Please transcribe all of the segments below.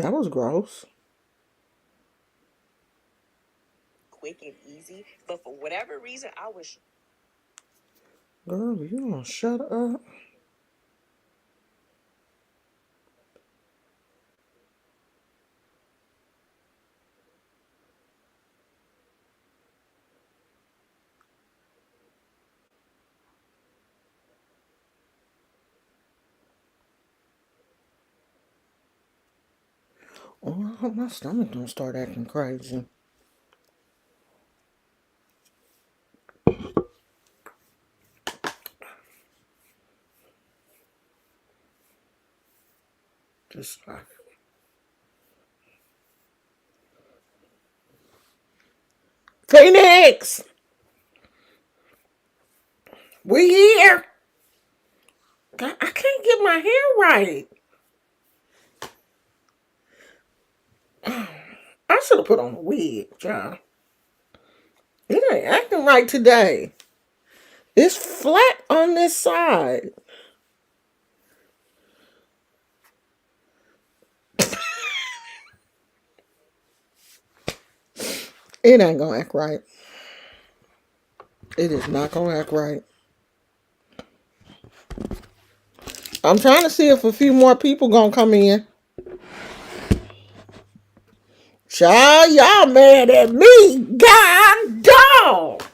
That was gross. quick and easy. But for whatever reason, I was Girl, you don't shut up. Oh, I hope my stomach don't start acting crazy. Just like Phoenix, we here. God, I can't get my hair right. I should have put on a wig, child. It ain't acting right today. It's flat on this side. It ain't gonna act right. It is not gonna act right. I'm trying to see if a few more people gonna come in. Child, y'all mad at me. God dog.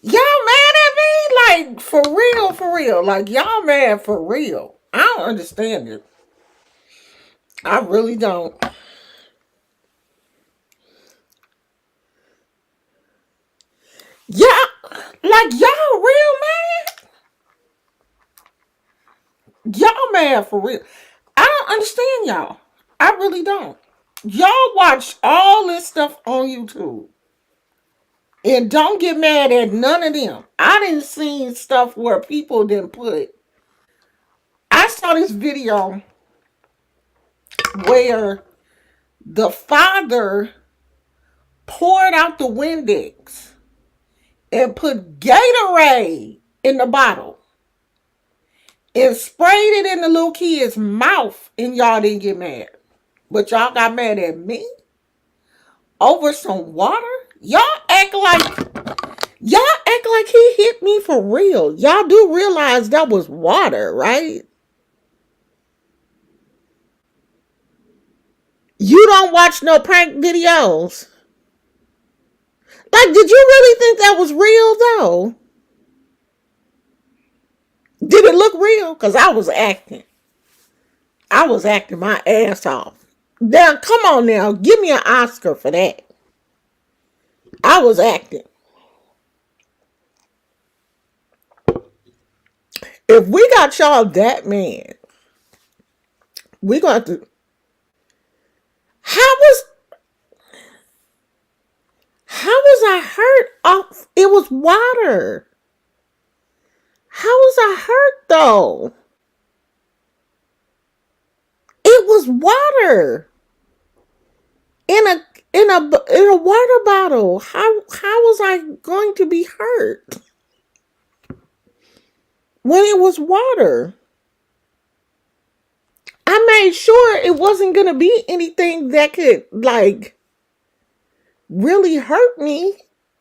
Y'all mad at me? Like, for real, for real. Like, y'all mad for real. I don't understand it. I really don't. Yeah, like, y'all real mad? Y'all mad for real. I don't understand y'all. I really don't. Y'all watch all this stuff on YouTube. And don't get mad at none of them. I didn't see stuff where people didn't put. I saw this video where the father poured out the Windex and put Gatorade in the bottle and sprayed it in the little kid's mouth, and y'all didn't get mad. But y'all got mad at me over some water? Y'all act like he hit me for real. Y'all do realize that was water, right? You don't watch no prank videos. Like, did you really think that was real though? Did it look real? Because I was acting. I was acting my ass off. Now, come on now. Give me an Oscar for that. I was acting. If we got y'all that mad, we gonna have to. How was I hurt? Off? It was water. How was I hurt though? It was water in a in a water bottle. How was I going to be hurt when it was water? I made sure it wasn't gonna be anything that could like really hurt me.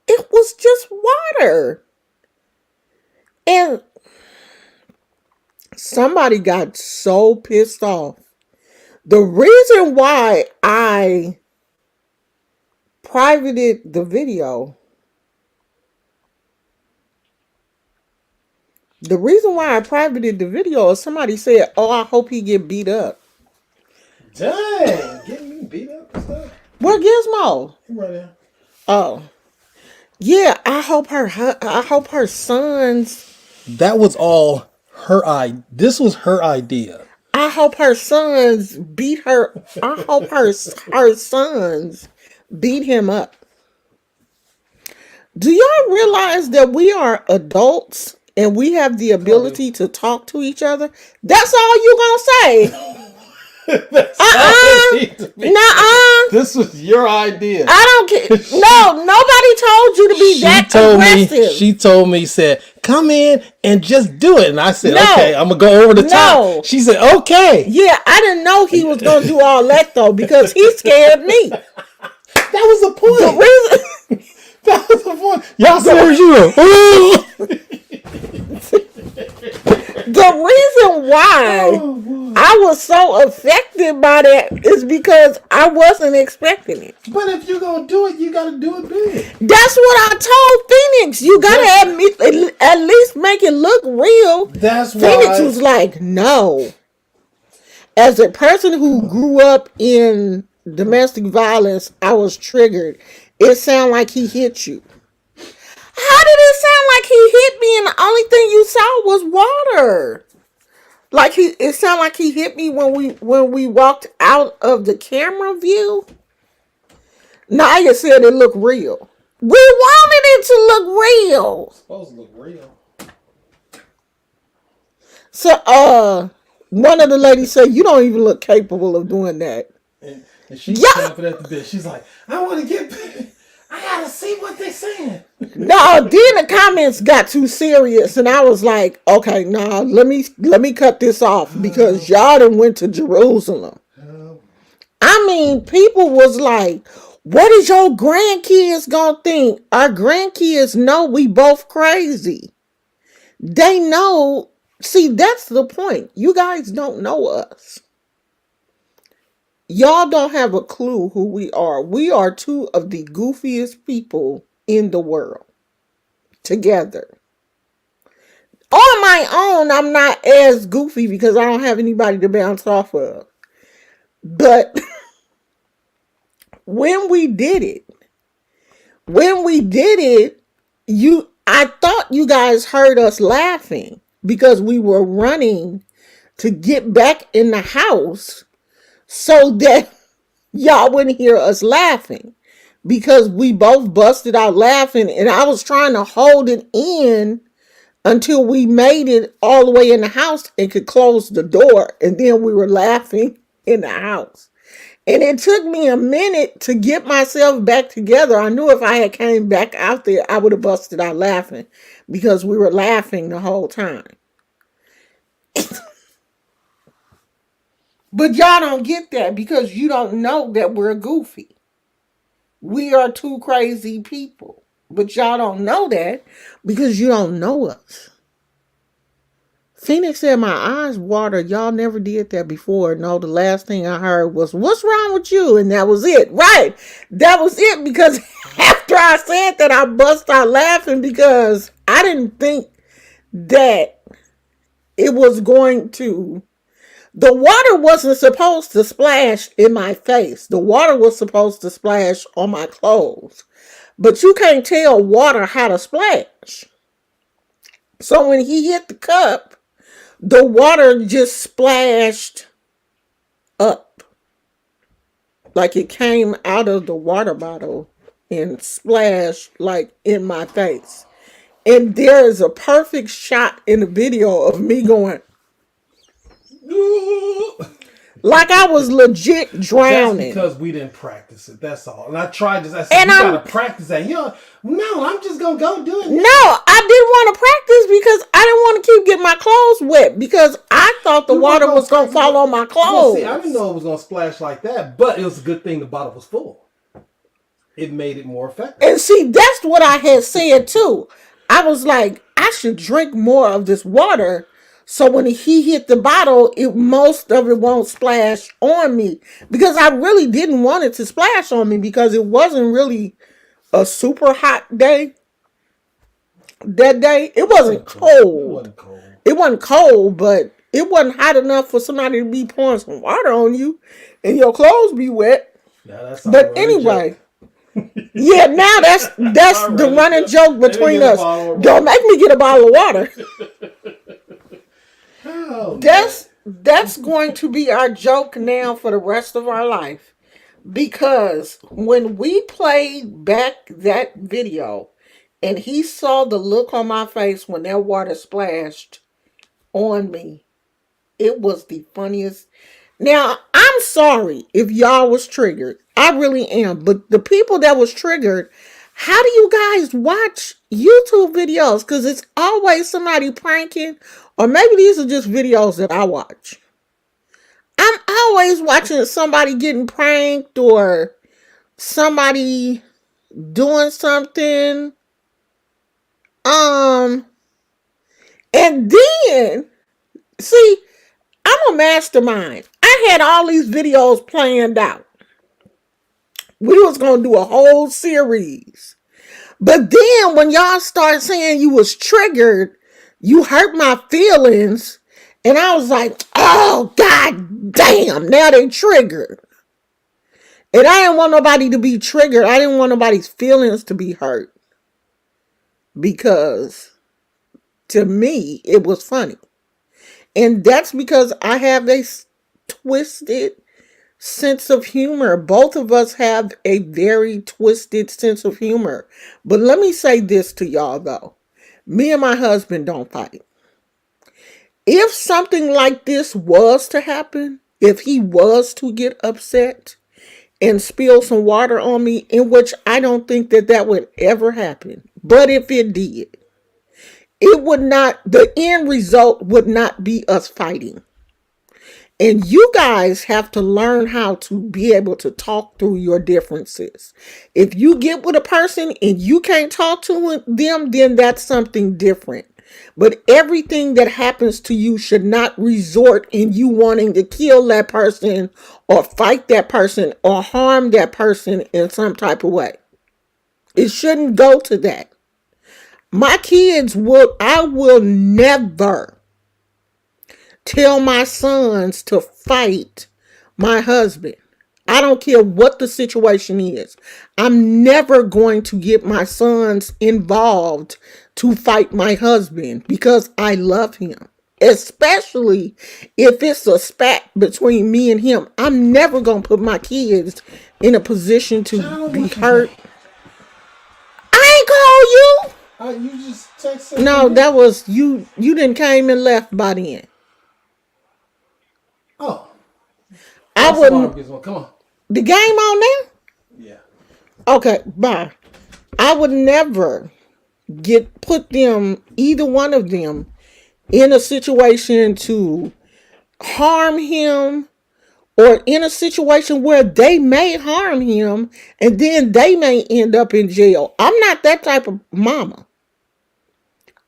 It was just water. And somebody got so pissed off. The reason why I privated the video, is somebody said, "Oh, I hope he get beat up." Dang, getting me beat up and stuff. Where Gizmo? He right there. Oh, yeah. I hope her sons. That was all her idea. This was her idea. I hope her sons beat her. I hope her sons beat him up. Do y'all realize that we are adults and we have the ability to talk to each other? That's all you gonna say. That's all it needs to be. Nuh-uh. This was your idea. I don't care. No, nobody told you to be that aggressive. She told me, said, come in and just do it. And I said, No. okay, I'm going to go over the top. She said, okay. Yeah, I didn't know he was going to do all that, though, because he scared me. That was the point. The reason... That was the point. Y'all said you. The reason why I was so affected by that is because I wasn't expecting it. But if you're going to do it, you got to do it big. That's what I told Phoenix. You got to at least make it look real. That's why. Phoenix was like, no. As a person who grew up in domestic violence, I was triggered. It sounded like he hit you. How did it sound like he hit me and the only thing you saw was water? Like it sounded like he hit me when we walked out of the camera view. Naya said it looked real. We wanted it to look real. It's supposed to look real. So one of the ladies said, you don't even look capable of doing that. And she's jumping at the bit. She's like, I want to get I gotta see what they're saying. No, then the comments got too serious, and I was like, okay, nah, let me cut this off because y'all done went to Jerusalem. I mean, people was like, what is your grandkids gonna think? Our grandkids know we both crazy. They know. See, that's the point. You guys don't know us. Y'all don't have a clue who we are. We are two of the goofiest people in the world together. On my own, I'm not as goofy because I don't have anybody to bounce off of. But when we did it, I thought you guys heard us laughing because we were running to get back in the house so that y'all wouldn't hear us laughing because we both busted out laughing and I was trying to hold it in until we made it all the way in the house and could close the door, and then we were laughing in the house. And it took me a minute to get myself back together. I knew if I had came back out there, I would have busted out laughing because we were laughing the whole time. But y'all don't get that because you don't know that we're goofy. We are two crazy people. But y'all don't know that because you don't know us. Phoenix said my eyes water. Y'all never did that before. No, the last thing I heard was, what's wrong with you? And that was it. Right. That was it because after I said that, I bust out laughing because I didn't think that it was going to... The water wasn't supposed to splash in my face. The water was supposed to splash on my clothes. But you can't tell water how to splash. So when he hit the cup, the water just splashed up. Like it came out of the water bottle and splashed like in my face. And there is a perfect shot in the video of me going... like I was legit drowning. That's because we didn't practice it. That's all. And I tried this. I said, you gotta practice that. No, I'm just gonna go do it. No, I didn't want to practice because I didn't want to keep getting my clothes wet because I thought the water was gonna fall on my clothes. Well, see, I didn't know it was gonna splash like that, but it was a good thing the bottle was full. It made it more effective. And see, that's what I had said too. I was like, I should drink more of this water. So when he hit the bottle, most of it won't splash on me. Because I really didn't want it to splash on me because it wasn't really a super hot day. That day, it wasn't cold. It wasn't cold, but it wasn't hot enough for somebody to be pouring some water on you and your clothes be wet. But anyway, yeah, now that's the running joke between us. Don't make me get a bottle of water. Oh, that's going to be our joke now for the rest of our life. Because when we played back that video and he saw the look on my face when that water splashed on me, it was the funniest. Now, I'm sorry if y'all was triggered. I really am. But the people that was triggered, how do you guys watch YouTube videos? Because it's always somebody pranking. Or maybe these are just videos that I watch. I'm always watching somebody getting pranked or somebody doing something. And then, see, I'm a mastermind. I had all these videos planned out. We was going to do a whole series. But then when y'all start saying you was triggered, you hurt my feelings. And I was like, oh, God damn, now they triggered. And I didn't want nobody to be triggered. I didn't want nobody's feelings to be hurt. Because to me, it was funny. And that's because I have a twisted sense of humor. Both of us have a very twisted sense of humor. But let me say this to y'all though. Me and my husband don't fight. If something like this was to happen, if he was to get upset and spill some water on me, in which I don't think that would ever happen. But if it did, it would not, the end result would not be us fighting. And you guys have to learn how to be able to talk through your differences. If you get with a person and you can't talk to them, then that's something different. But everything that happens to you should not resort in you wanting to kill that person or fight that person or harm that person in some type of way. It shouldn't go to that. My kids I will never tell my sons to fight my husband. I don't care what the situation is. I'm never going to get my sons involved to fight my husband because I love him. Especially if it's a spat between me and him. I'm never going to put my kids in a position to be hurt. I ain't call you. You just texted. No, that was you. You didn't came and left by then. Oh, I wouldn't. Come on. The game on now? Yeah. Okay, bye. I would never put them, either one of them, in a situation to harm him or in a situation where they may harm him and then they may end up in jail. I'm not that type of mama.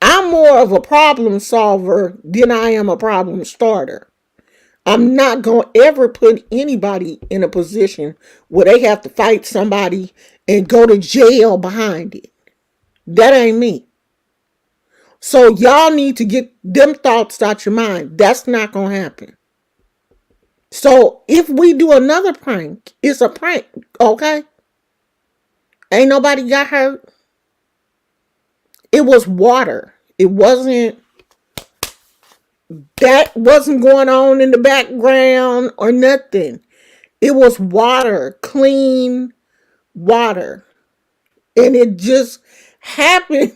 I'm more of a problem solver than I am a problem starter. I'm not going to ever put anybody in a position where they have to fight somebody and go to jail behind it. That ain't me. So y'all need to get them thoughts out your mind. That's not going to happen. So if we do another prank, it's a prank, okay? Ain't nobody got hurt. It was water. It wasn't, that wasn't going on in the background or nothing. It was water, clean water. And it just happened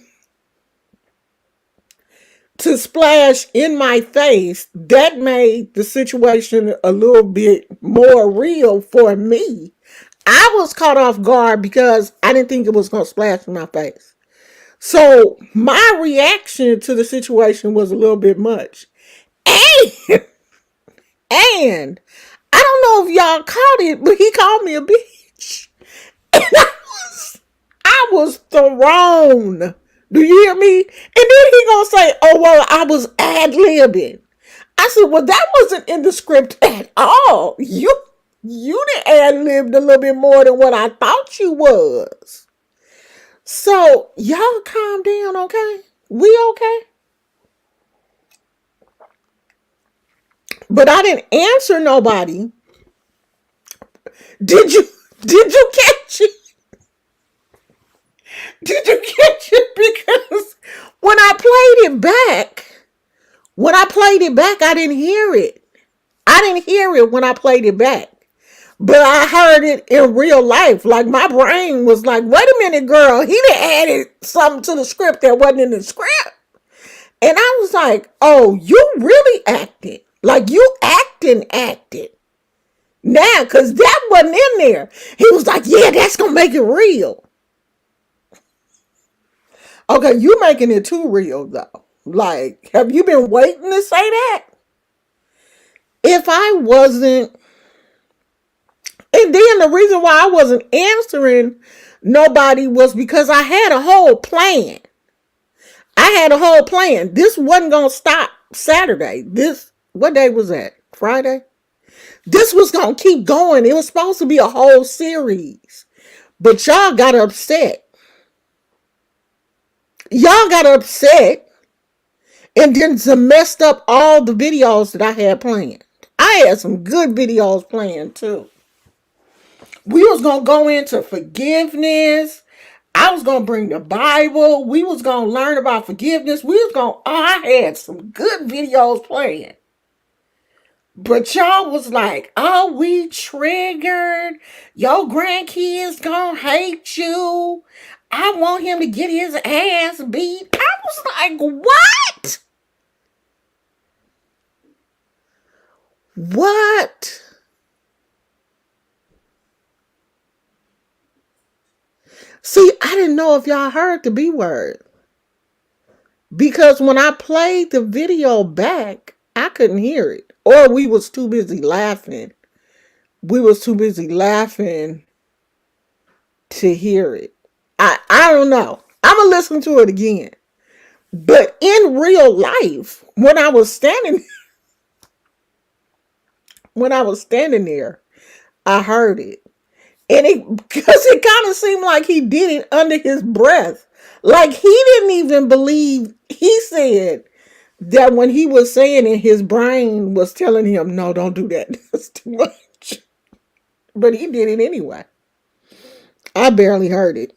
to splash in my face. That made the situation a little bit more real for me. I was caught off guard because I didn't think it was going to splash in my face. So my reaction to the situation was a little bit much. And I don't know if y'all caught it, but he called me a bitch. And I was thrown. Do you hear me? And then he gonna say, oh, well, I was ad-libbing. I said, well, that wasn't in the script at all. You done ad-libbed a little bit more than what I thought you was. So, y'all calm down, okay? We okay? But I didn't answer nobody. Did you catch it? Did you catch it? Because when I played it back, I didn't hear it. I didn't hear it when I played it back. But I heard it in real life. Like my brain was like, wait a minute, girl. He done added something to the script that wasn't in the script. And I was like, oh, you really acted. Like you acted. Now, because that wasn't in there. He was like, yeah, that's going to make it real. Okay, you making it too real, though. Like, have you been waiting to say that? If I wasn't... And then the reason why I wasn't answering nobody was because I had a whole plan. This wasn't going to stop Saturday. What day was that? Friday? This was going to keep going. It was supposed to be a whole series. But y'all got upset. And then messed up all the videos that I had planned. I had some good videos planned too. We was going to go into forgiveness. I was going to bring the Bible. We was going to learn about forgiveness. I had some good videos planned. But y'all was like, oh, we triggered. Your grandkids gonna hate you. I want him to get his ass beat. I was like, what? What? See, I didn't know if y'all heard the B word. Because when I played the video back, I couldn't hear it. Or we was too busy laughing. To hear it. I don't know. I'm going to listen to it again. But in real life, when I was standing there, I heard it. And because it kind of seemed like he did it under his breath. Like he didn't even believe, he said that when he was saying it, his brain was telling him, no, don't do that. That's too much. But he did it anyway. I barely heard it.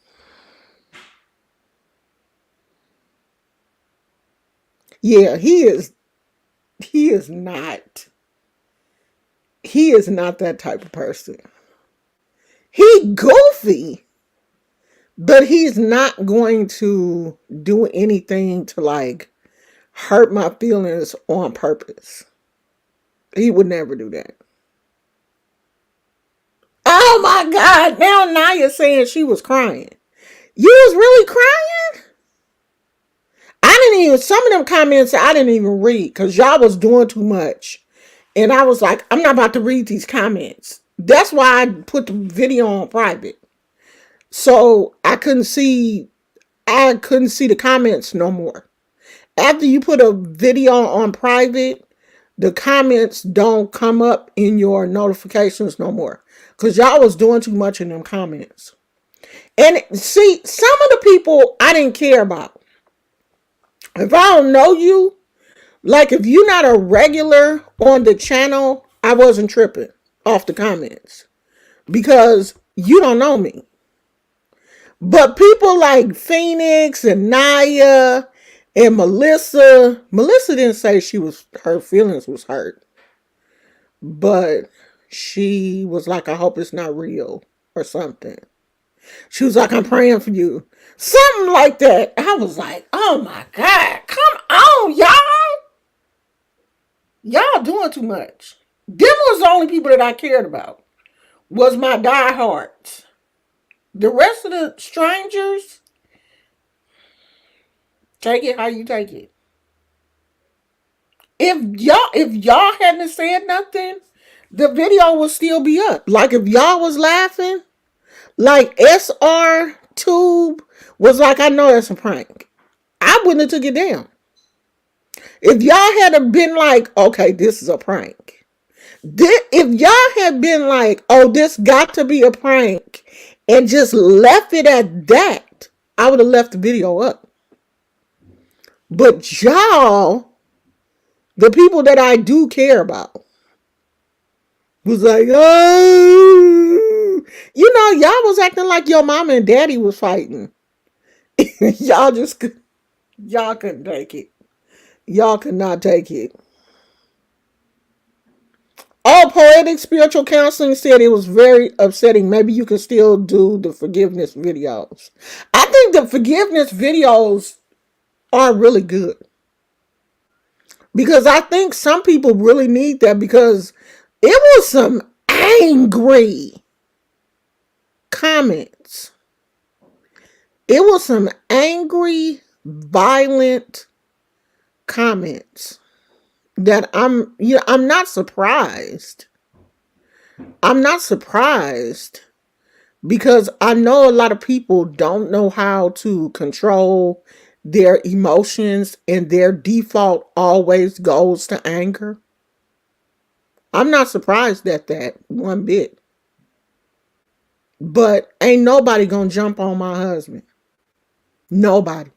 Yeah, he is not that type of person. He goofy, but he's not going to do anything to like hurt my feelings on purpose. He would never do that. Oh my God, now Naya's saying she was crying. You was really crying? Some of them comments I didn't even read because y'all was doing too much. And I was like, I'm not about to read these comments. That's why I put the video on private. So I couldn't see the comments no more. After you put a video on private, the comments don't come up in your notifications no more. Because y'all was doing too much in them comments. And see, some of the people I didn't care about. If I don't know you, like if you're not a regular on the channel, I wasn't tripping off the comments. Because you don't know me. But people like Phoenix and Naya and Melissa didn't say her feelings was hurt. But she was like, I hope it's not real or something. She was like, I'm praying for you. Something like that. I was like, oh my God, come on, y'all. Y'all doing too much. Them was the only people that I cared about. Was my diehards. The rest of the strangers, take it how you take it. If y'all hadn't said nothing, the video would still be up. Like if y'all was laughing, like SR Tube was like, I know that's a prank. I wouldn't have took it down. If y'all had been like, okay, this is a prank. If y'all had been like, oh, this got to be a prank, and just left it at that, I would have left the video up. But y'all, the people that I do care about, was like, oh, y'all was acting like your mama and daddy was fighting. Y'all couldn't take it. Y'all could not take it. All Poetic Spiritual Counseling said it was very upsetting. Maybe you can still do the forgiveness videos. I think the forgiveness videos are really good. Because I think some people really need that because it was some angry comments. It was some angry, violent comments that I'm not surprised. I'm not surprised because I know a lot of people don't know how to control their emotions and their default always goes to anger. I'm not surprised at that one bit. But ain't nobody gonna jump on my husband. Nobody.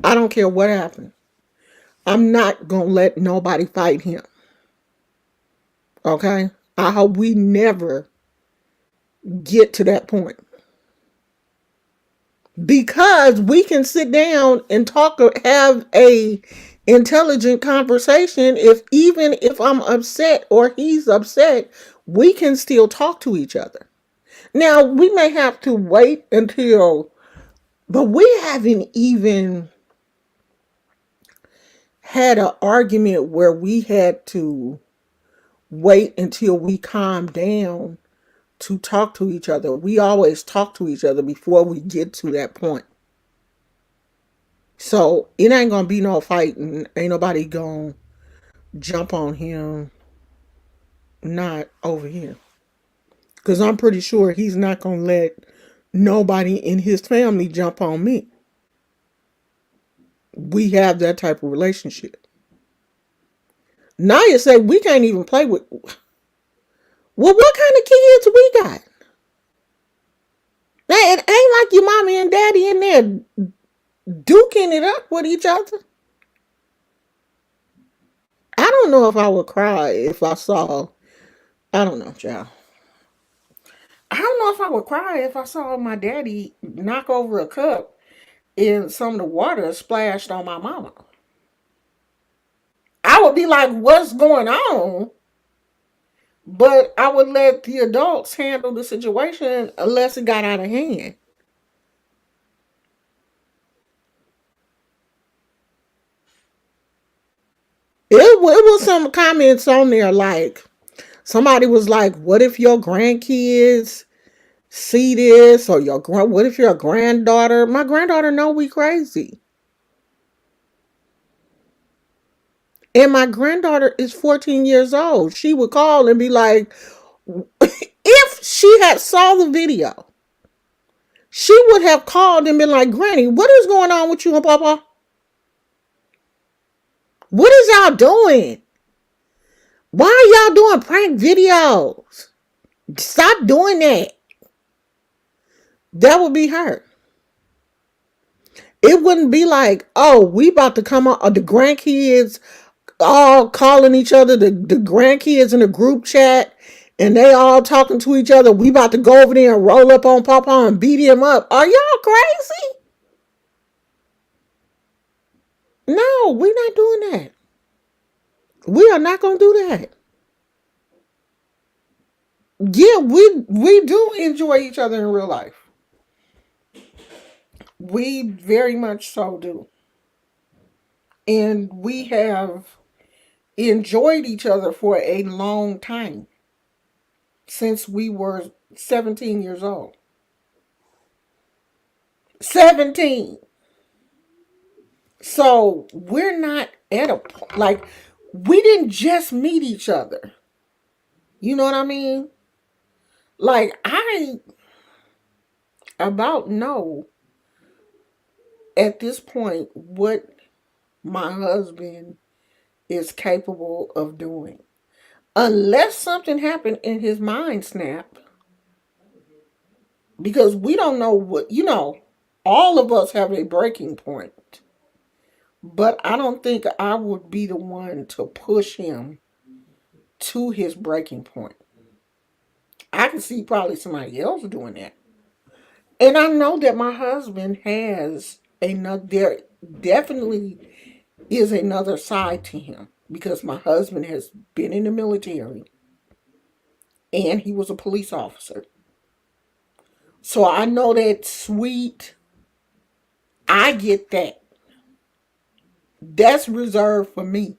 I don't care what happens. I'm not gonna let nobody fight him. Okay? I hope we never get to that point. Because we can sit down and talk or have a intelligent conversation. Even if I'm upset or he's upset, we can still talk to each other. Now we may have to wait until, but we haven't even had an argument where we had to wait until we calm down to talk to each other. We always talk to each other before we get to that point. So it ain't gonna be no fighting. Ain't nobody gonna jump on him. Not over here. Because I'm pretty sure he's not gonna let nobody in his family jump on me. We have that type of relationship. Naya said we can't even play with. Well, what kind of kids we got? Now, it ain't like your mommy and daddy in there duking it up with each other. I don't know if I would cry if I saw. I don't know, child. I don't know if I would cry if I saw my daddy knock over a cup and some of the water splashed on my mama. I would be like, what's going on? But I would let the adults handle the situation unless it got out of hand. It was some comments on there like, somebody was like, what if your grandkids see this? Or what if your granddaughter? My granddaughter know we crazy. And my granddaughter is 14 years old. She would call and be like, if she had saw the video, she would have called and been like, Granny, what is going on with you and Papa? What is y'all doing? Why are y'all doing prank videos? Stop doing that. That would be her. It wouldn't be like, oh, we about to come on, the grandkids all calling each other, the grandkids in a group chat, and they all talking to each other. We about to go over there and roll up on Papa and beat him up. Are y'all crazy? No, we're not doing that. We are not going to do that. Yeah, we do enjoy each other in real life. We very much so do. And we have enjoyed each other for a long time. Since we were 17 years old. 17. So we're not at a point, like, we didn't just meet each other. You know what I mean? Like, I about know at this point what my husband is capable of doing. Unless something happened in his mind snap. Because we don't know what, all of us have a breaking point. But I don't think I would be the one to push him to his breaking point. I can see probably somebody else doing that. And I know that my husband has another, there definitely is another side to him. Because my husband has been in the military. And he was a police officer. So I know that sweet, I get that. That's reserved for me.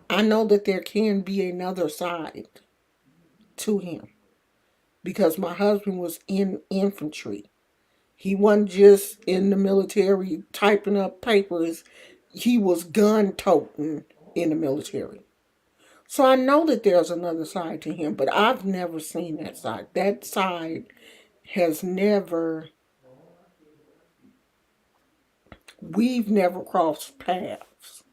I know that there can be another side. to him because my husband was in infantry. He wasn't just in the military typing up papers. He was gun toting in the military. So I know that there's another side to him, but I've never seen that side. That side has never, we've never crossed paths.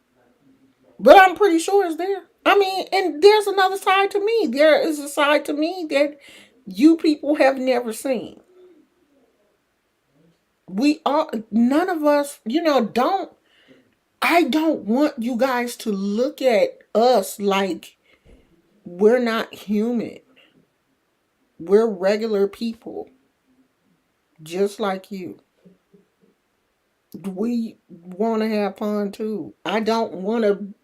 But I'm pretty sure it's there. I mean, and there's another side to me. There is a side to me that you people have never seen. We are, none of us, I don't want you guys to look at us like we're not human. We're regular people, just like you. We want to have fun too. I don't want to,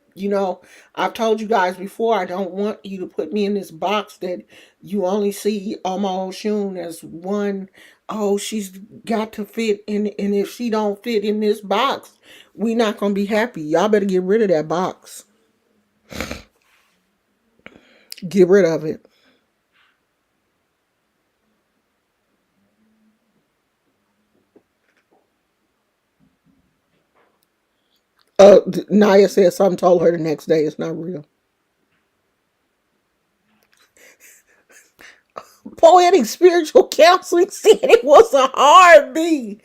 I've told you guys before, I don't want you to put me in this box that you only see Omo Oshun as one. Oh, she's got to fit in, and if she don't fit in this box, we not going to be happy. Y'all better get rid of that box. Get rid of it. Naya said something told her the next day it's not real. Poetic spiritual counseling said it was a hard B.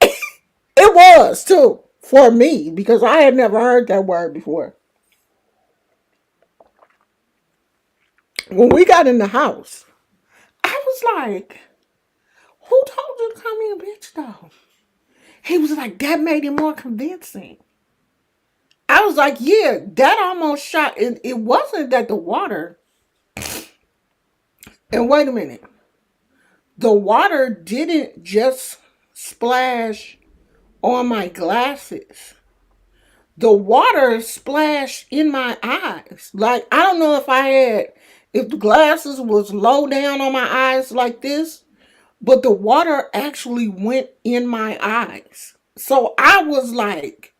It was too for me because I had never heard that word before. When we got in the house, I was like, "Who told you to call me a bitch, though?" He was like, "That made it more convincing." I was like, "Yeah, that almost shot." It wasn't that the water. And wait a minute, the water didn't just splash on my glasses. The water splashed in my eyes. Like, I don't know if the glasses was low down on my eyes like this, but the water actually went in my eyes. So I was like,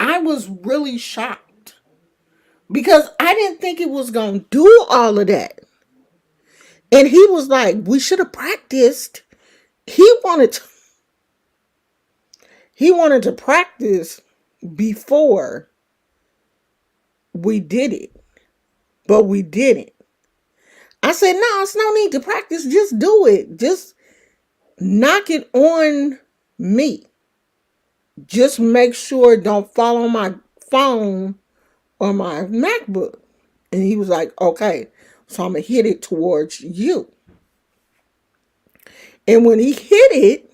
I was really shocked because I didn't think it was going to do all of that. And he was like, we should have practiced. He wanted to practice before we did it, but we didn't. I said, no, it's no need to practice. Just do it. Just knock it on me. Just make sure it don't fall on my phone or my MacBook. And he was like, okay, so I'm going to hit it towards you. And when he hit it,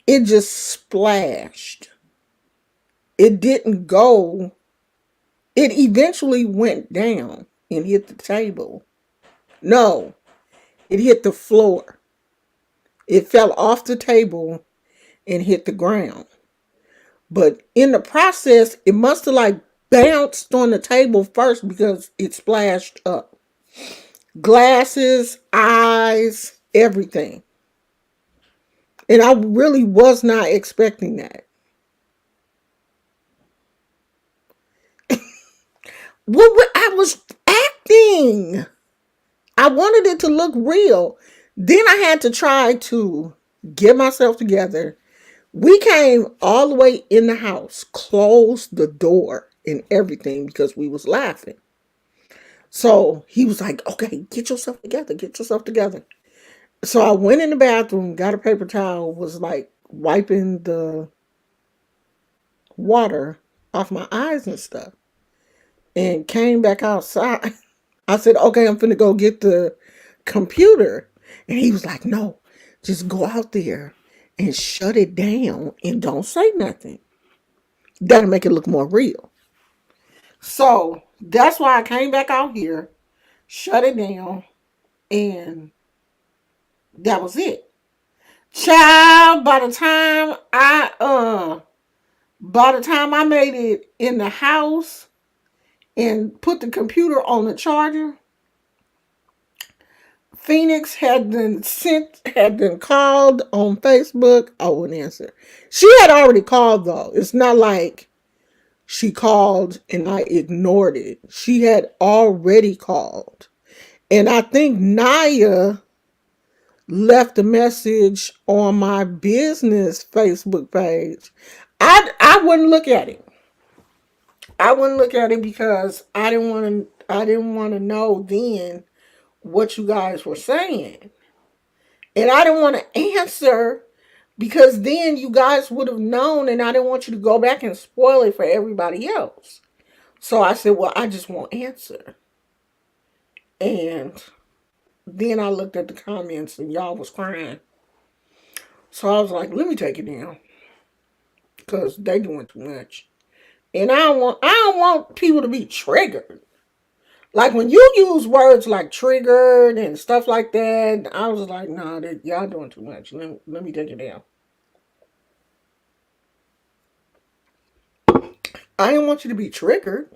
it just splashed. It didn't go. It eventually went down and hit the table. No, it hit the floor. It fell off the table and hit the ground. But in the process, it must have like bounced on the table first because it splashed up. Glasses, eyes, everything. And I really was not expecting that. I was acting. I wanted it to look real. Then I had to try to get myself together. We came all the way in the house, closed the door and everything because we was laughing. So he was like, okay, get yourself together. So I went in the bathroom, got a paper towel, was like wiping the water off my eyes and stuff, and came back outside. I said, okay, I'm finna go get the computer. And he was like, no, just go out there and shut it down and don't say nothing. That'll make it look more real. So that's why I came back out here, shut it down, and that was it. Child, by the time I made it in the house and put the computer on the charger, Phoenix had been called on Facebook. I wouldn't answer. She had already called though. It's not like She called and I ignored it. She had already called. And I think Naya left a message on my business Facebook page. I wouldn't look at it. I wouldn't look at it because I didn't want to know then what you guys were saying. And I didn't want to answer because then you guys would have known and I didn't want you to go back and spoil it for everybody else. So I said, well, I just won't answer. And then I looked at the comments and y'all was crying. So I was like, let me take it down. Because they doing too much. And I don't want people to be triggered. Like when you use words like triggered and stuff like that, I was like, nah, y'all doing too much. Let me take it down. I didn't want you to be triggered.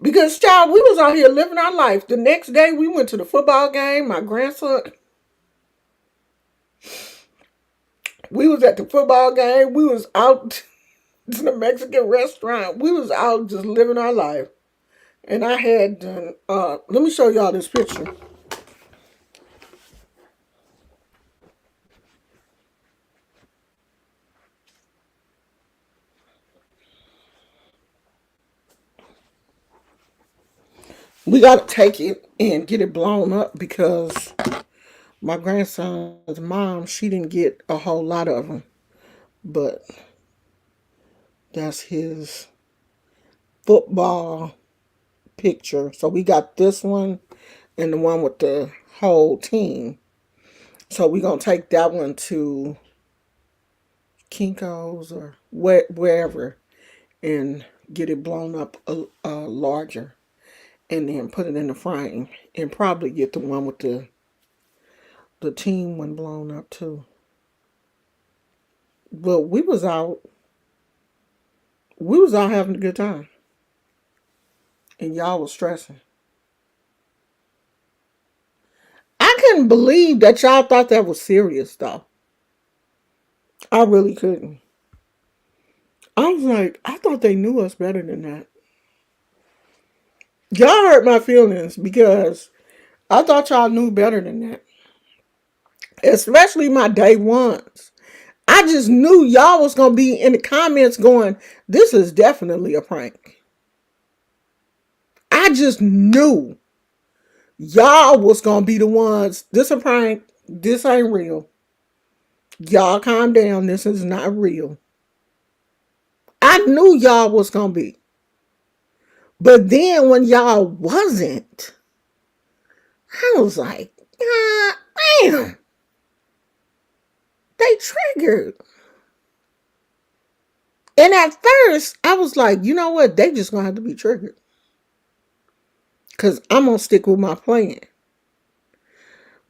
Because, child, we was out here living our life. The next day, we went to the football game. My grandson, we was at the football game. We was out to the Mexican restaurant. We was out just living our life. And I had done, let me show y'all this picture. We got to take it and get it blown up because my grandson's mom, she didn't get a whole lot of them. But that's his football picture. So we got this one and the one with the whole team. So we're going to take that one to Kinko's or wherever and get it blown up larger. And then put it in the frame. And probably get the one with the team one blown up too. But we was out having a good time. And y'all was stressing. I couldn't believe that y'all thought that was serious though. I really couldn't. I was like, I thought they knew us better than that. Y'all hurt my feelings because I thought y'all knew better than that. Especially my day ones. I just knew y'all was going to be in the comments going, this is definitely a prank. I just knew y'all was going to be the ones, this a prank, this ain't real. Y'all calm down, this is not real. I knew y'all was going to be. But then when y'all wasn't, I was like, damn. They triggered. And at first, I was like, you know what? They just going to have to be triggered. Because I'm going to stick with my plan.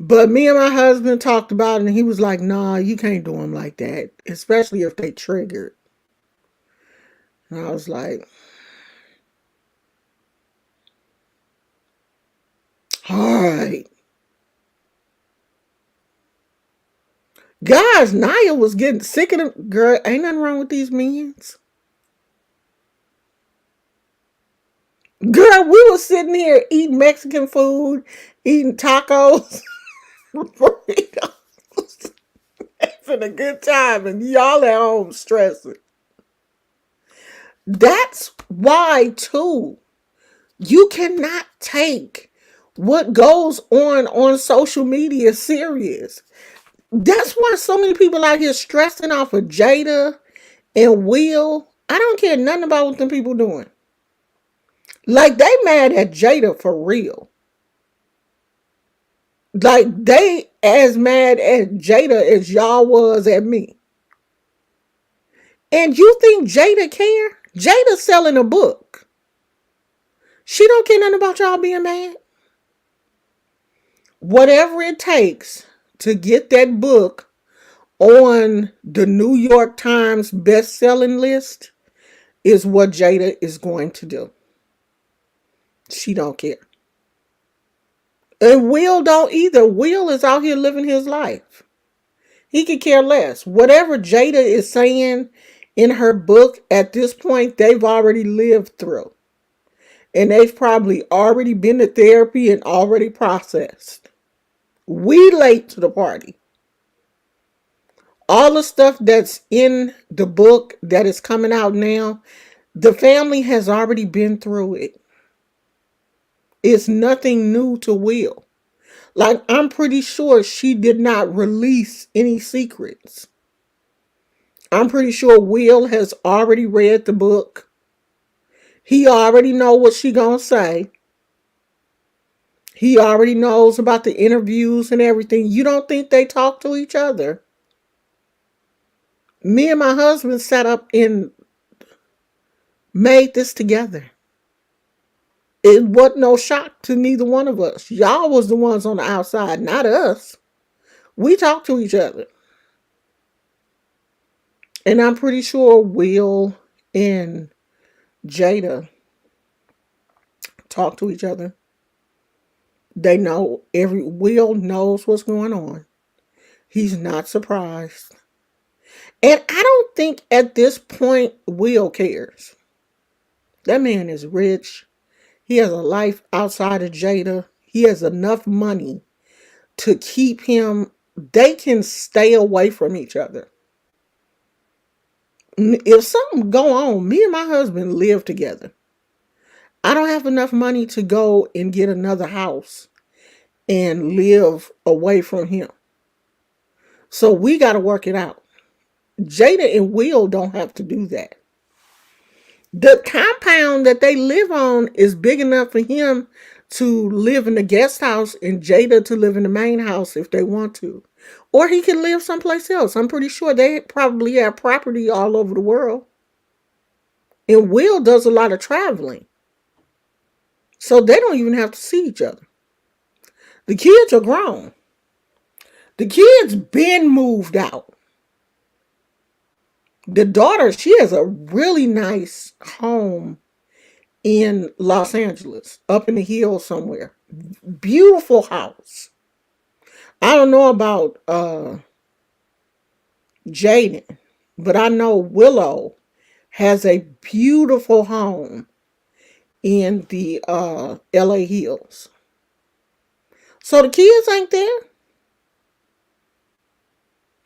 But me and my husband talked about it, and he was like, nah, you can't do them like that. Especially if they triggered. And I was like, all right. Guys, Naya was getting sick of them. Girl, ain't nothing wrong with these minions. Girl, we were sitting here eating Mexican food, eating tacos, burritos, having a good time, and y'all at home stressing. That's why, too, you cannot take what goes on social media serious. That's why so many people out here stressing off of Jada and Will. I don't care nothing about what them people doing. Like, they mad at Jada for real. Like, they as mad at Jada as y'all was at me. And you think Jada care? Jada selling a book. She don't care nothing about y'all being mad. Whatever it takes to get that book on the New York Times best-selling list is what Jada is going to do. She don't care. And Will don't either. Will is out here living his life. He could care less. Whatever Jada is saying in her book at this point, they've already lived through. And they've probably already been to therapy and already processed. We late to the party. All the stuff that's in the book that is coming out now, the family has already been through it. It's nothing new to Will. Like, I'm pretty sure she did not release any secrets. I'm pretty sure Will has already read the book. He already know what she gonna say. He already knows about the interviews and everything. You don't think they talk to each other? Me and my husband sat up and made this together. It wasn't no shock to neither one of us. Y'all was the ones on the outside, not us. We talk to each other. And I'm pretty sure Will and Jada talk to each other. They know Will knows what's going on. He's not surprised. And I don't think at this point Will cares. That man is rich. He has a life outside of Jada. He has enough money to keep him. They can stay away from each other. If something go on, me and my husband live together. I don't have enough money to go and get another house and live away from him. So we got to work it out. Jada and Will don't have to do that. The compound that they live on is big enough for him to live in the guest house and Jada to live in the main house if they want to. Or he can live someplace else. I'm pretty sure they probably have property all over the world. And Will does a lot of traveling. So they don't even have to see each other. The kids are grown. The kids been moved out. The daughter, she has a really nice home in Los Angeles, up in the hills somewhere. Beautiful house. I don't know about Jaden, but I know Willow has a beautiful home in the LA hills. So the kids ain't there.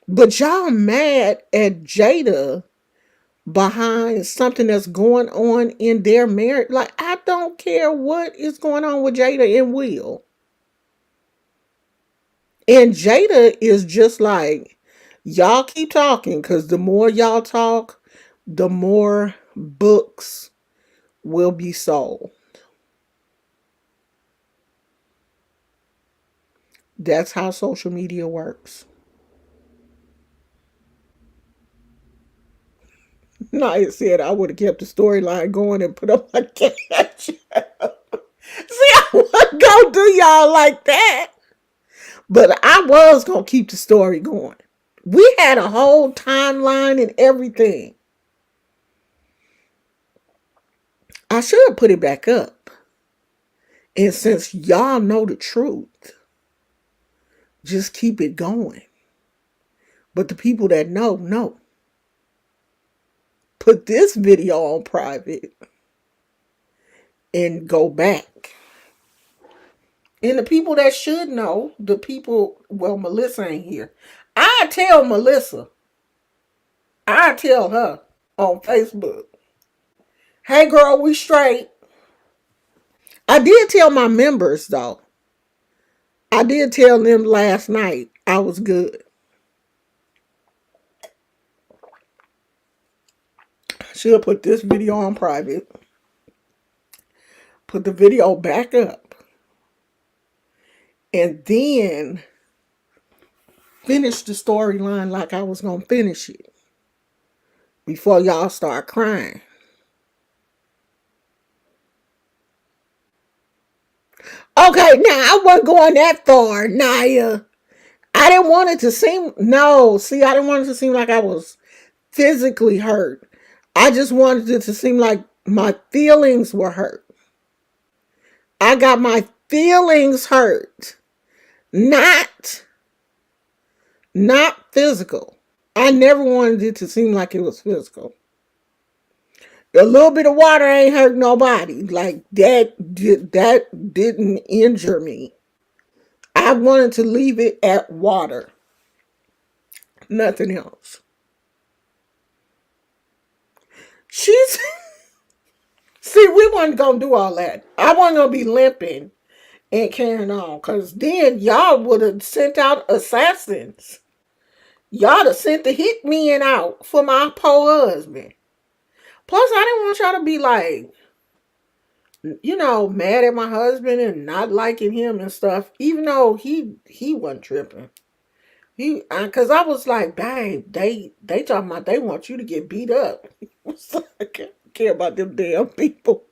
But y'all mad at Jada behind something that's going on in their marriage. Like, I don't care what is going on with Jada and Will. And Jada is just like, y'all keep talking, because the more y'all talk, the more books will be sold. That's how social media works. Naya said I would have kept the storyline going and put up my cash. See, I wasn't gonna do y'all like that. But I was gonna keep the story going. We had a whole timeline and everything. I should put it back up. And since y'all know the truth, just keep it going. But the people that know. Put this video on private and go back. And the people that should know, the people, well, Melissa ain't here. I tell Melissa. I tell her on Facebook. Hey girl, we straight. I did tell my members though. I did tell them last night I was good. She'll put this video on private. Put the video back up. And then finish the storyline like I was going to finish it. Before y'all start crying. Okay, now I wasn't going that far, Naya. I didn't want it to seem, no, see, I didn't want it to seem like I was physically hurt. I just wanted it to seem like my feelings were hurt. I got my feelings hurt. Not physical. I never wanted it to seem like it was physical. A little bit of water ain't hurt nobody. Like that didn't injure me. I wanted to leave it at water. Nothing else. She's see, we wasn't gonna do all that. I wasn't gonna be limping and carrying on. Cause then y'all would have sent out assassins. Y'all have sent the hitmen out for my poor husband. Plus, I didn't want y'all to be like, mad at my husband and not liking him and stuff. Even though he wasn't tripping. Cause I was like, babe, they talking about they want you to get beat up. I can't care about them damn people.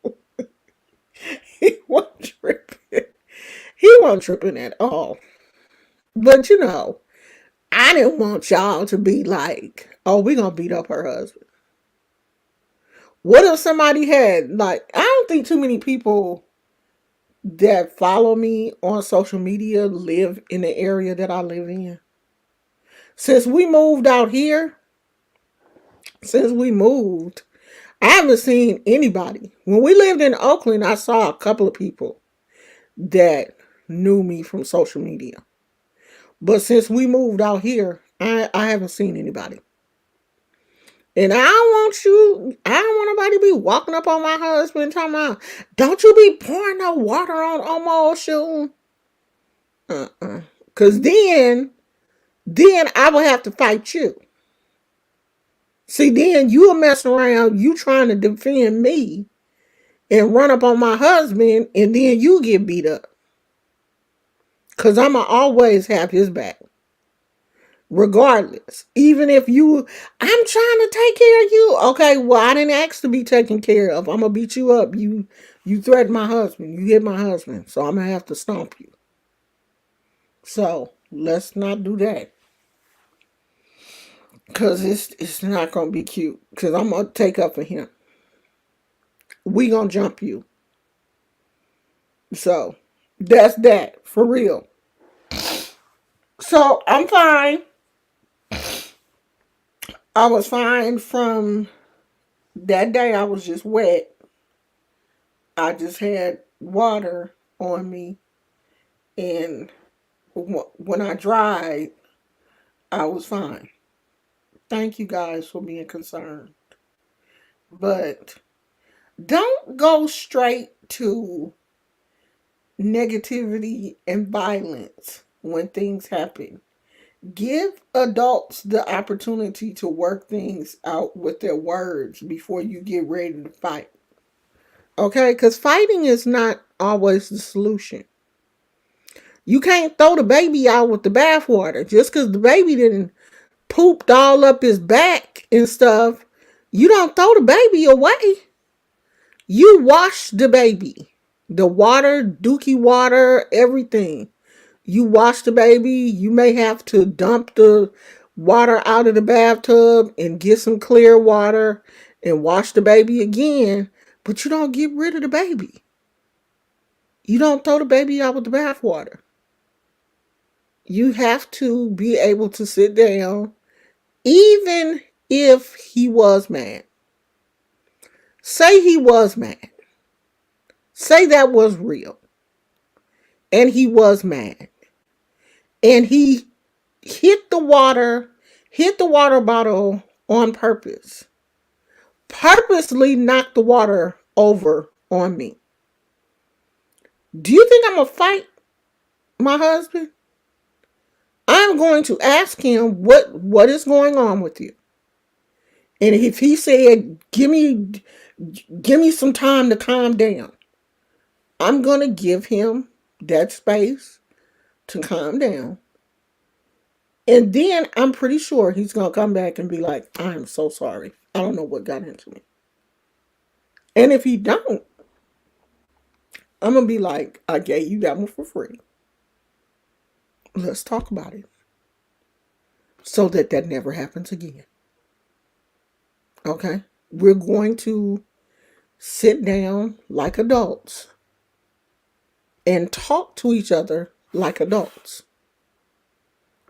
He wasn't tripping. He wasn't tripping at all. But I didn't want y'all to be like, oh, we gonna beat up her husband. What if somebody had, like, I don't think too many people that follow me on social media live in the area that I live in. Since we moved out here, I haven't seen anybody. When we lived in Oakland, I saw a couple of people that knew me from social media. But since we moved out here, I haven't seen anybody. And I don't want nobody to be walking up on my husband talking about, don't you be pouring no water on Omo shoe. Because then I would have to fight you. See, then you'll mess around, you trying to defend me and run up on my husband, and then you get beat up. Because I'm going to always have his back. Regardless. Even if I'm trying to take care of you. Okay, well, I didn't ask to be taken care of. I'm going to beat you up. You threatened my husband. You hit my husband. So I'm going to have to stomp you. So let's not do that. Because it's not going to be cute. Because I'm going to take up for him. We going to jump you. So that's that. For real. So I'm fine. I was fine from that day. I was just wet. I just had water on me. And when I dried, I was fine. Thank you guys for being concerned. But don't go straight to negativity and violence when things happen. Give adults the opportunity to work things out with their words before you get ready to fight. Okay? Because fighting is not always the solution. You can't throw the baby out with the bathwater. Just because the baby didn't pooped all up his back and stuff, you don't throw the baby away. You wash the baby. The water, dookie water, everything. You wash the baby. You may have to dump the water out of the bathtub and get some clear water and wash the baby again, but you don't get rid of the baby. You don't throw the baby out with the bathwater. You have to be able to sit down, even if he was mad. Say he was mad. Say that was real. And he was mad. And he hit the water bottle on purpose. Purposely knocked the water over on me. Do you think I'm going to fight my husband? I'm going to ask him what is going on with you. And if he said, give me some time to calm down, I'm going to give him that space to calm down. And then I'm pretty sure he's going to come back and be like, I'm so sorry. I don't know what got into me. And if he don't, I'm going to be like, I gave you that one for free. Let's talk about it. So that never happens again. Okay? We're going to sit down like adults and talk to each other like adults.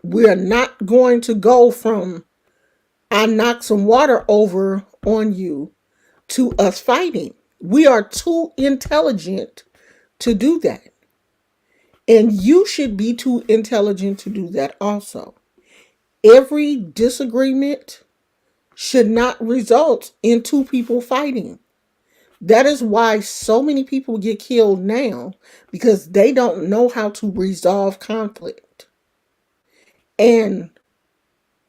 We're not going to go from, I knocked some water over on you, to us fighting. We are too intelligent to do that. And you should be too intelligent to do that also. Every disagreement should not result in two people fighting. That is why so many people get killed now, because they don't know how to resolve conflict. And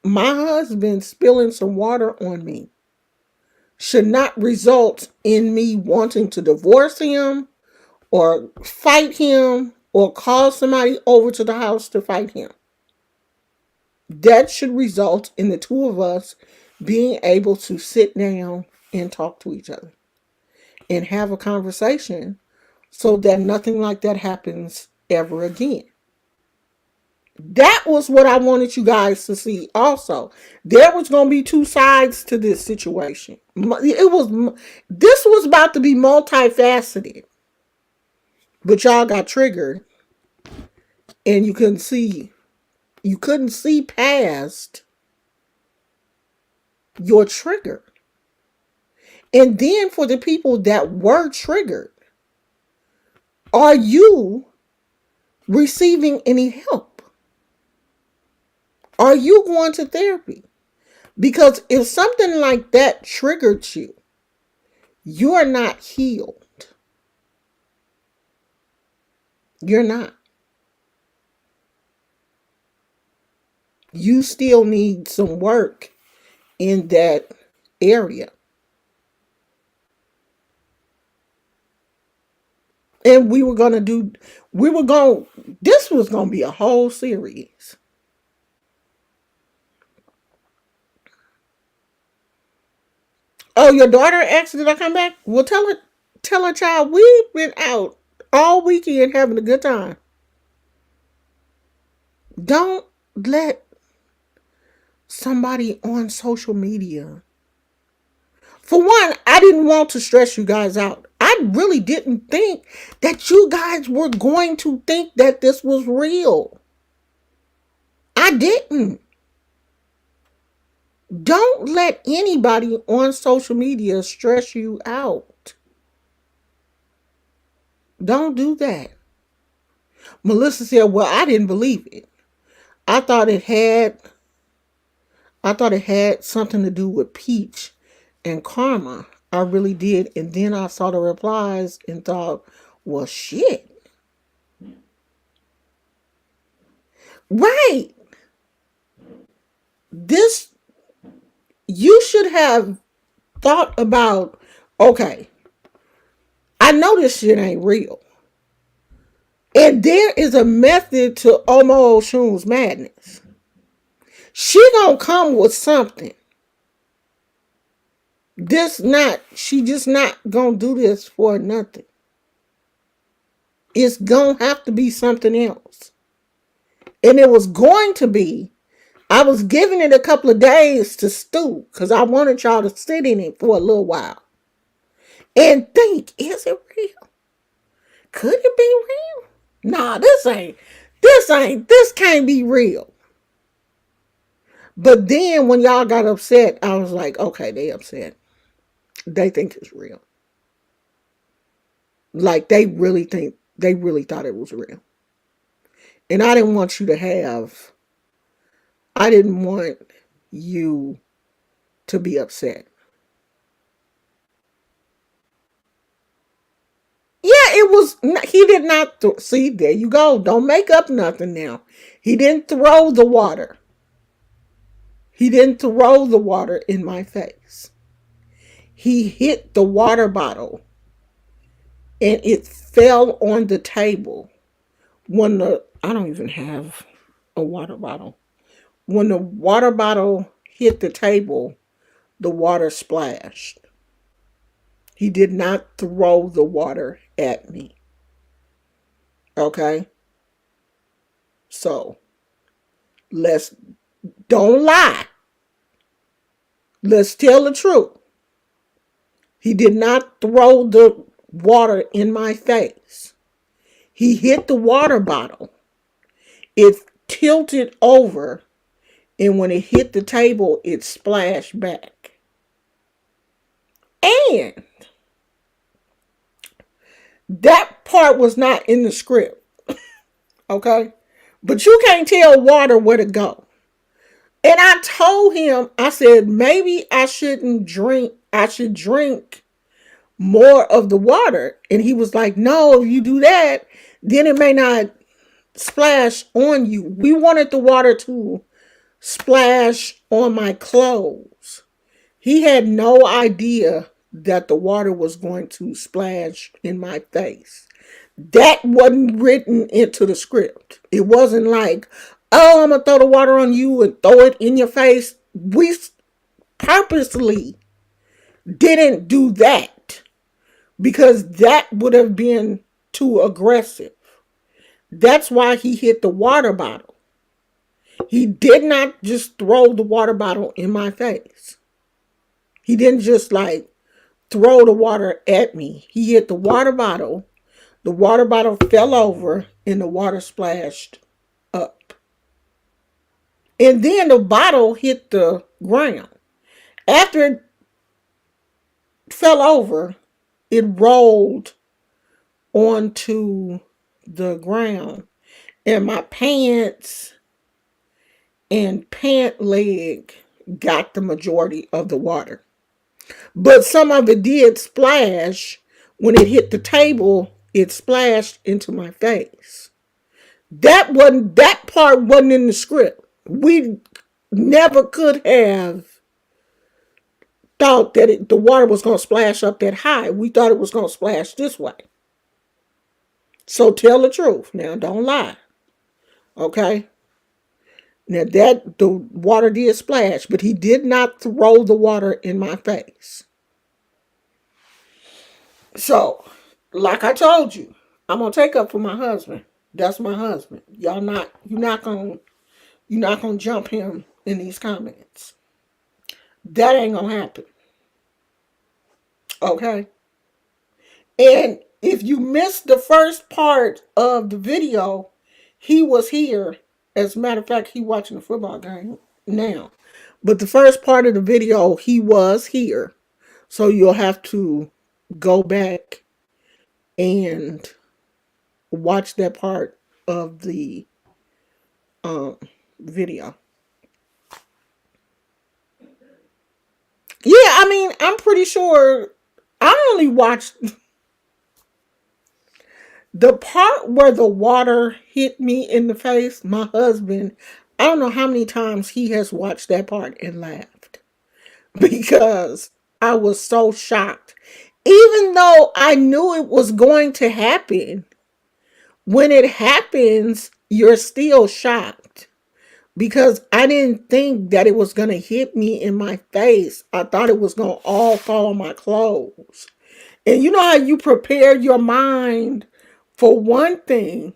my husband spilling some water on me should not result in me wanting to divorce him or fight him or call somebody over to the house to fight him. That should result in the two of us being able to sit down and talk to each other and have a conversation so that nothing like that happens ever again. That was what I wanted you guys to see also. There was going to be two sides to this situation. This was about to be multifaceted. But y'all got triggered and you couldn't see past your trigger. And then for the people that were triggered, are you receiving any help? Are you going to therapy? Because if something like that triggered you, you're not healed. You're not. You still need some work in that area. And this was going to be a whole series. Oh, your daughter asked, did I come back? Well, tell her child, we've been out all weekend having a good time. Don't let somebody on social media. For one, I didn't want to stress you guys out. I really didn't think that you guys were going to think that this was real. I didn't. Don't let anybody on social media stress you out. Don't do that. Melissa said, well, I didn't believe it. I thought it had something to do with Peach and Karma. I really did. And then I saw the replies and thought, well, shit. Right. You should have thought about, okay, I know this shit ain't real. And there is a method to Omo Oshun's madness. She gonna come with something. She just not gonna do this for nothing. It's gonna have to be something else. And it was going to be, I was giving it a couple of days to stew because I wanted y'all to sit in it for a little while and think, is it real? Could it be real? Nah, this can't be real. But then when y'all got upset, I was like, okay, they upset. They think it's real. Like they really thought it was real. And I didn't want you to be upset. Yeah, he did not, see, there you go. Don't make up nothing now. He didn't throw the water. He didn't throw the water in my face. He hit the water bottle and it fell on the table. I don't even have a water bottle. When the water bottle hit the table, the water splashed. He did not throw the water at me. Okay? So, don't lie. Let's tell the truth. He did not throw the water in my face. He hit the water bottle. It tilted over, and when it hit the table, it splashed back. And that part was not in the script, okay? But you can't tell water where to go. And I told him, I said, maybe I shouldn't drink, I should drink more of the water. And he was like, no, if you do that, then it may not splash on you. We wanted the water to splash on my clothes. He had no idea that the water was going to splash in my face. That wasn't written into the script. It wasn't like, oh, I'm going to throw the water on you and throw it in your face. We purposely didn't do that because that would have been too aggressive. That's why he hit the water bottle. He did not just throw the water bottle in my face. He didn't just like throw the water at me. He hit the water bottle. The water bottle fell over and the water splashed up. And then the bottle hit the ground. After it fell over, it rolled onto the ground. And my pants and pant leg got the majority of the water. But some of it did splash. When it hit the table, it splashed into my face. That part wasn't in the script. We never could have thought that the water was going to splash up that high. We thought it was going to splash this way. So tell the truth. Now, don't lie. Okay? Now, the water did splash, but he did not throw the water in my face. So, like I told you, I'm going to take up for my husband. That's my husband. You're not going to jump him in these comments. That ain't going to happen. Okay? And if you missed the first part of the video, he was here. As a matter of fact, he watching the football game now. But the first part of the video, he was here. So you'll have to go back and watch that part of the video. Yeah, I mean, I'm pretty sure I only watched the part where the water hit me in the face. My husband, I don't know how many times he has watched that part and laughed because I was so shocked. Even though I knew it was going to happen, when it happens, you're still shocked because I didn't think that it was going to hit me in my face. I thought it was going to all fall on my clothes. And you know how you prepare your mind for one thing,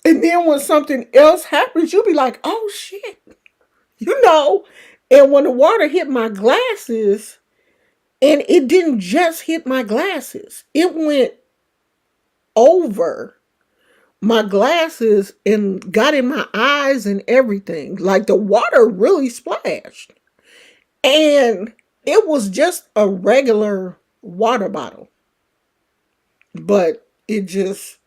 and then when something else happens, you'll be like, oh shit. And when the water hit my glasses, and it didn't just hit my glasses, it went over my glasses and got in my eyes and everything. Like the water really splashed. And it was just a regular water bottle. But it just...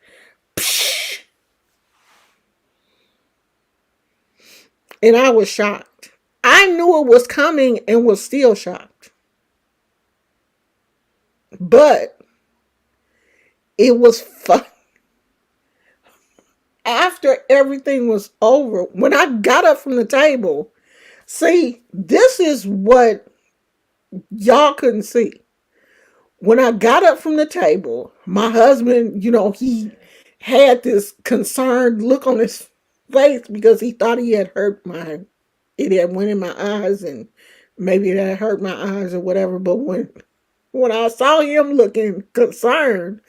And I was shocked. I knew it was coming and was still shocked. But it was fun. After everything was over, when I got up from the table, see, this is what y'all couldn't see. When I got up from the table, my husband, he had this concerned look on his face because he thought he had it had went in my eyes and maybe it had hurt my eyes or whatever. But when I saw him looking concerned,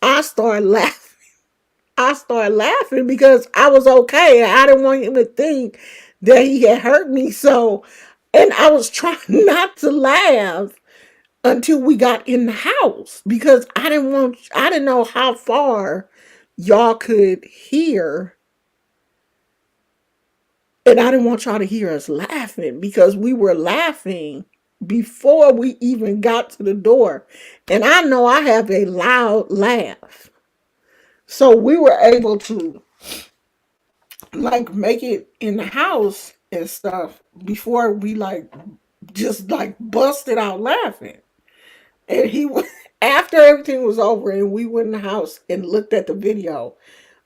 I started laughing. I started laughing because I was okay. I didn't want him to think that he had hurt me. And I was trying not to laugh until we got in the house because I didn't know how far y'all could hear. And I didn't want y'all to hear us laughing because we were laughing before we even got to the door. And I know I have a loud laugh. So we were able to like make it in the house and stuff before we like just like busted out laughing. And he was after everything was over and we went in the house and looked at the video.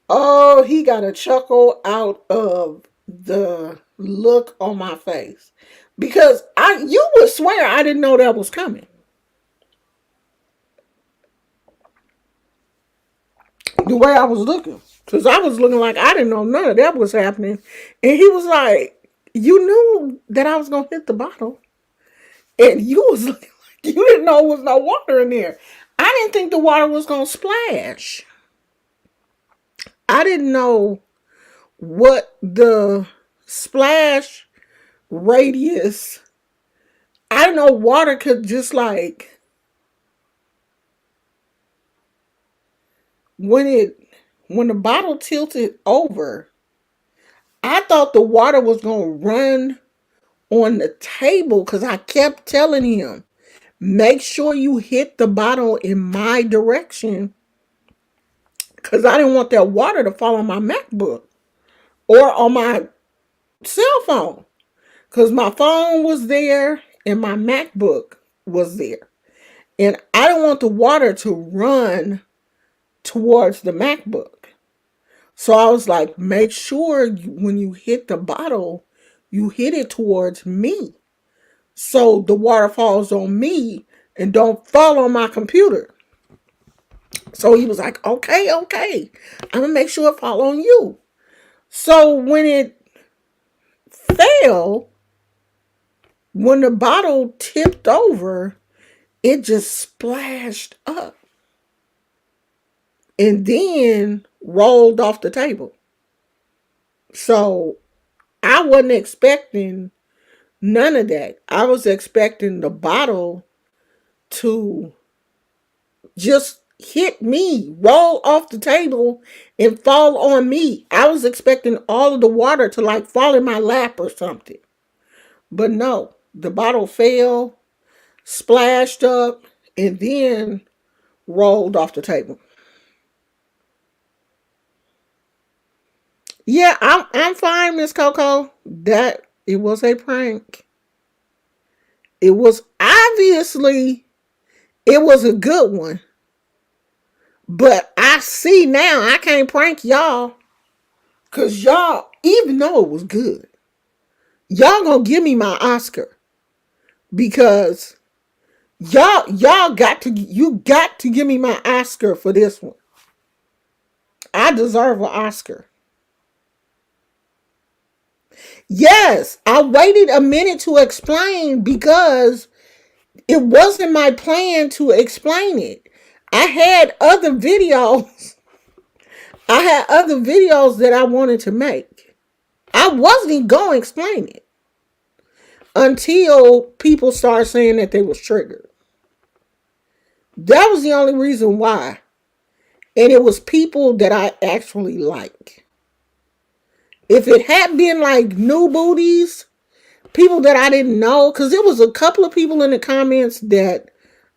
Oh, he got a chuckle out of the look on my face. Because you would swear I didn't know that was coming. The way I was looking. Because I was looking like I didn't know none of that was happening. And he was like, you knew that I was going to hit the bottle. And you was looking like you didn't know there was no water in there. I didn't think the water was going to splash. I didn't know what the splash radius. I didn't know water could just like when the bottle tilted over, I thought the water was going to run on the table because I kept telling him, make sure you hit the bottle in my direction because I didn't want that water to fall on my MacBook or on my cell phone because my phone was there and my MacBook was there. And I didn't want the water to run towards the MacBook. So I was like, make sure when you hit the bottle, you hit it towards me. So the water falls on me and don't fall on my computer. So he was like, okay. I'm going to make sure it fall on you. So when it fell, when the bottle tipped over, it just splashed up. And then rolled off the table. So I wasn't expecting none of that. I was expecting the bottle to just hit me, roll off the table, and fall on me. I was expecting all of the water to like fall in my lap or something. But no, the bottle fell, splashed up, and then rolled off the table. Yeah, I'm fine, Miss Coco. That it was a prank. It was obviously it was a good one. But I see now I can't prank y'all. Cause y'all, even though it was good, y'all gonna give me my Oscar. Because y'all got to give me my Oscar for this one. I deserve an Oscar. Yes, I waited a minute to explain because it wasn't my plan to explain it. I had other videos. I had other videos that I wanted to make. I wasn't going to explain it until people started saying that they was triggered. That was the only reason why. And it was people that I actually like. If it had been like new booties, people that I didn't know, because there was a couple of people in the comments that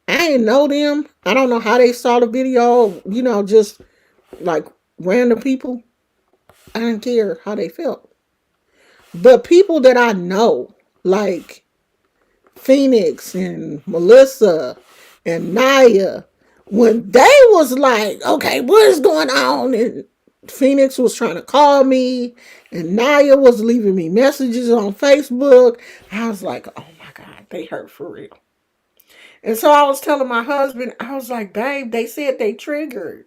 I didn't know them. I don't know how they saw the video, just like random people. I didn't care how they felt. But people that I know, like Phoenix and Melissa and Naya, when they was like, okay, what is going on? And Phoenix was trying to call me and Naya was leaving me messages on Facebook. I was like, oh my God, they hurt for real. And so I was telling my husband, I was like, babe, they said they triggered.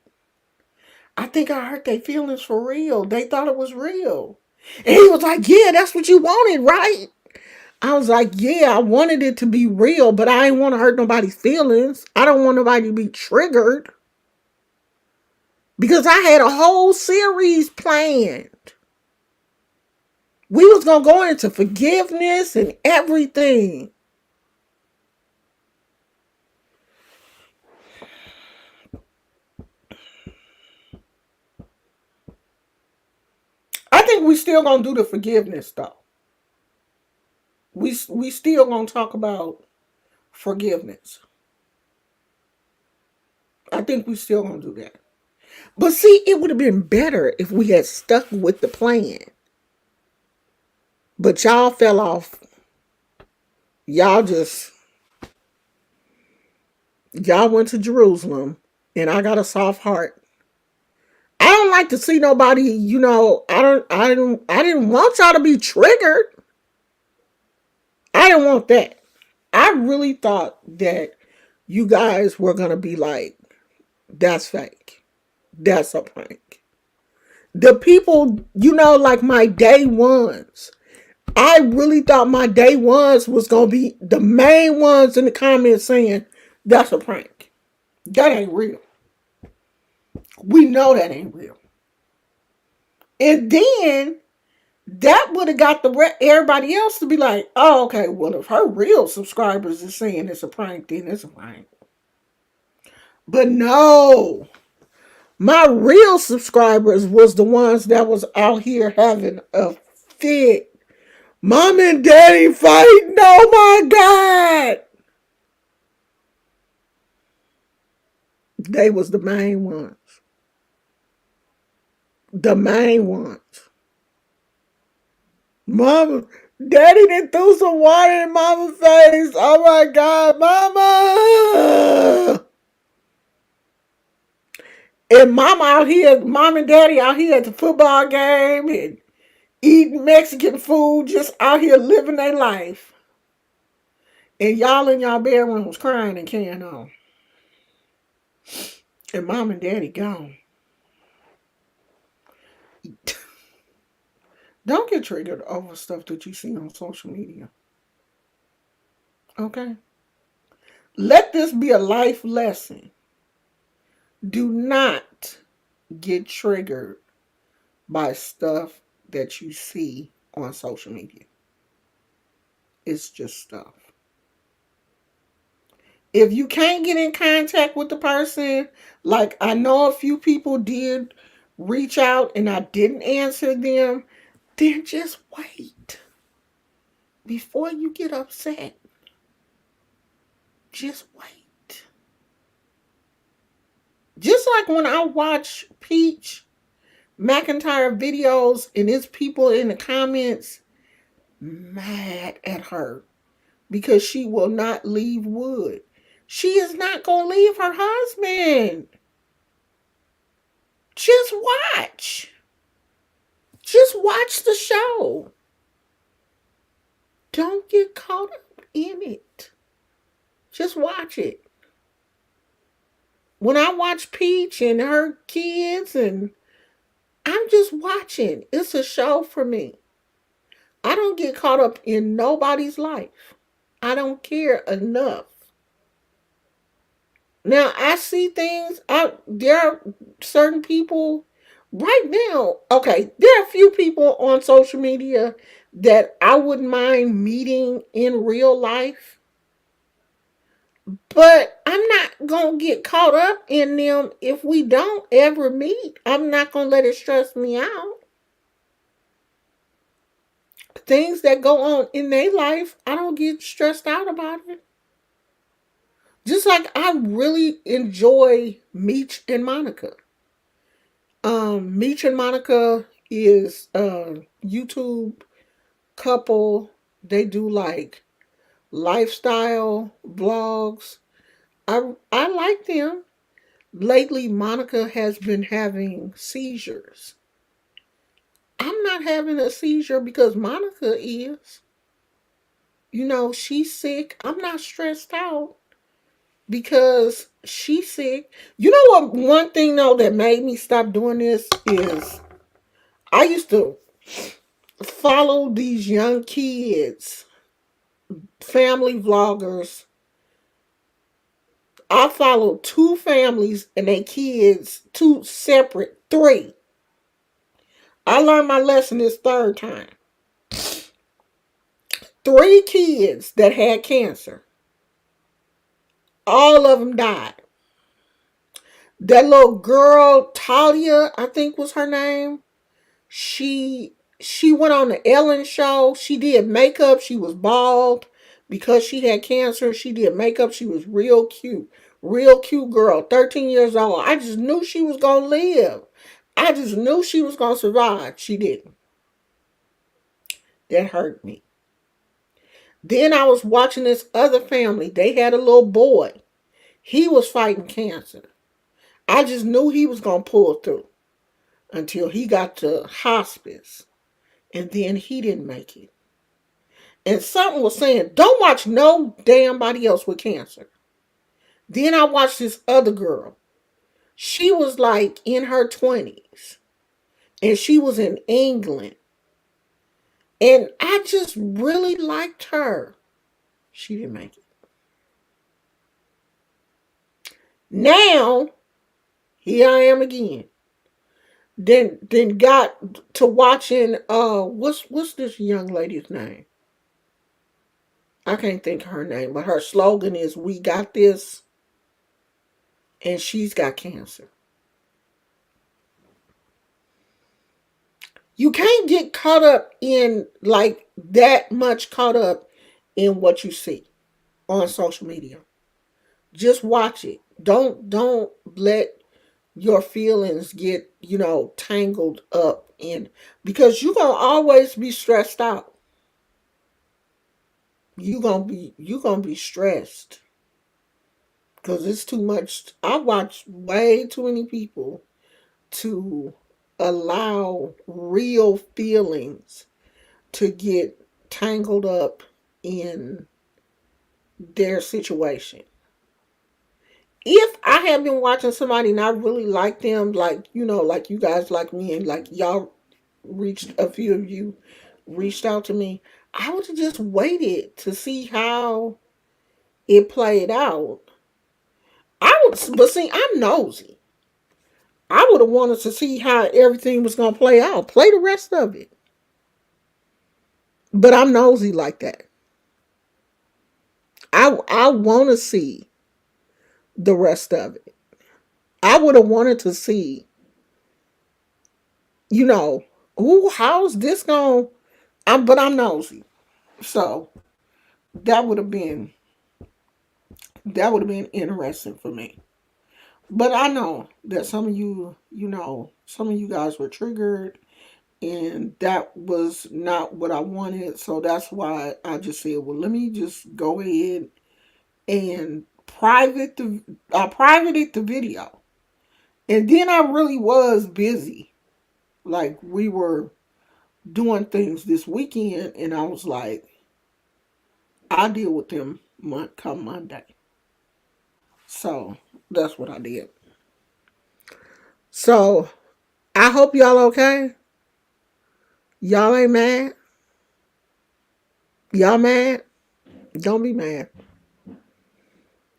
I think I hurt their feelings for real. They thought it was real. And he was like, yeah, that's what you wanted, right? I was like, yeah, I wanted it to be real, but I didn't want to hurt nobody's feelings. I don't want nobody to be triggered. Because I had a whole series planned. We was going to go into forgiveness and everything. I think we still going to do the forgiveness, though. We still going to talk about forgiveness. I think we still gonna do that. But see, it would have been better if we had stuck with the plan. But y'all fell off. Y'all just y'all went to Jerusalem, and I got a soft heart. I don't like to see nobody, I didn't want y'all to be triggered. I didn't want that. I really thought that you guys were gonna be like, that's fake. That's a prank. The people, like my day ones. I really thought my day ones was gonna be the main ones in the comments saying, that's a prank. That ain't real. We know that ain't real. And then that would have got everybody else to be like, oh, okay, well, if her real subscribers is saying it's a prank, then it's a prank. But no, my real subscribers was the ones that was out here having a fit. Mom and daddy fighting. Oh my God. They was the main ones. The main ones. Mama, daddy done threw some water in mama's face. Oh my God, mama. And mom and daddy out here at the football game and eating Mexican food, just out here living their life. And y'all in y'all bedrooms crying and carrying on. And mom and daddy gone. Don't get triggered over stuff that you see on social media. Okay? Let this be a life lesson. Do not get triggered by stuff that you see on social media. It's just stuff. If you can't get in contact with the person, like I know a few people did reach out and I didn't answer them, then just wait. Before you get upset, just wait. Just like when I watch Peach McIntyre videos and there's people in the comments mad at her because she will not leave Wood. She is not going to leave her husband. Just watch. Just watch the show. Don't get caught up in it. Just watch it. When I watch Peach and her kids, and I'm just watching. It's a show for me. I don't get caught up in nobody's life. I don't care enough. Now, I see things. There are certain people right now. Okay, there are a few people on social media that I wouldn't mind meeting in real life. But I'm not going to get caught up in them if we don't ever meet. I'm not going to let it stress me out. Things that go on in their life, I don't get stressed out about it. Just like I really enjoy Meech and Monica. Meech and Monica is a YouTube couple. They do like lifestyle vlogs. I like them. Lately, Monica has been having seizures. I'm not having a seizure because Monica is. She's sick. I'm not stressed out because she's sick. You know what? One thing though that made me stop doing this is I used to follow these young kids, family vloggers. I followed 2 families and their kids, 2 separate, 3. I learned my lesson this 3rd time. 3 kids that had cancer. All of them died. That little girl, Talia, I think was her name. She went on the Ellen show. She did makeup. She was bald. Because she had cancer, she did makeup. She was real cute. Real cute girl, 13 years old. I just knew she was going to live. I just knew she was going to survive. She didn't. That hurt me. Then I was watching this other family. They had a little boy. He was fighting cancer. I just knew he was going to pull through until he got to hospice. And then he didn't make it. And something was saying, don't watch no damn body else with cancer. Then I watched this other girl. She was like in her 20s. And she was in England. And I just really liked her. She didn't make it. Now, here I am again. Then got to watching what's this young lady's name? I can't think of her name, but her slogan is "We got this," and she's got cancer. You can't get caught up in like that much caught up in what you see on social media. Just watch it. Don't let your feelings get, tangled up in, because you're gonna always be stressed out. You gonna be stressed because it's too much. I watch way too many people to allow real feelings to get tangled up in their situation. If I have been watching somebody and I really like them, like, like you guys like me, and like y'all a few of you reached out to me, I would have just waited to see how it played out. But see, I'm nosy. I would have wanted to see how everything was going to play out. Play the rest of it. But I'm nosy like that. I want to see the rest of it. I would have wanted to see, you know, how's this going? But I'm nosy. So that would have been interesting for me. But I know that some of you, some of you guys were triggered, and that was not what I wanted. So that's why I just said, well, let me just go ahead and I privated the video. And then I really was busy. Like, we were doing things this weekend, and I was like, I'll deal with them come Monday. So that's what I did. So I hope y'all okay. Y'all ain't mad. Y'all mad? Don't be mad.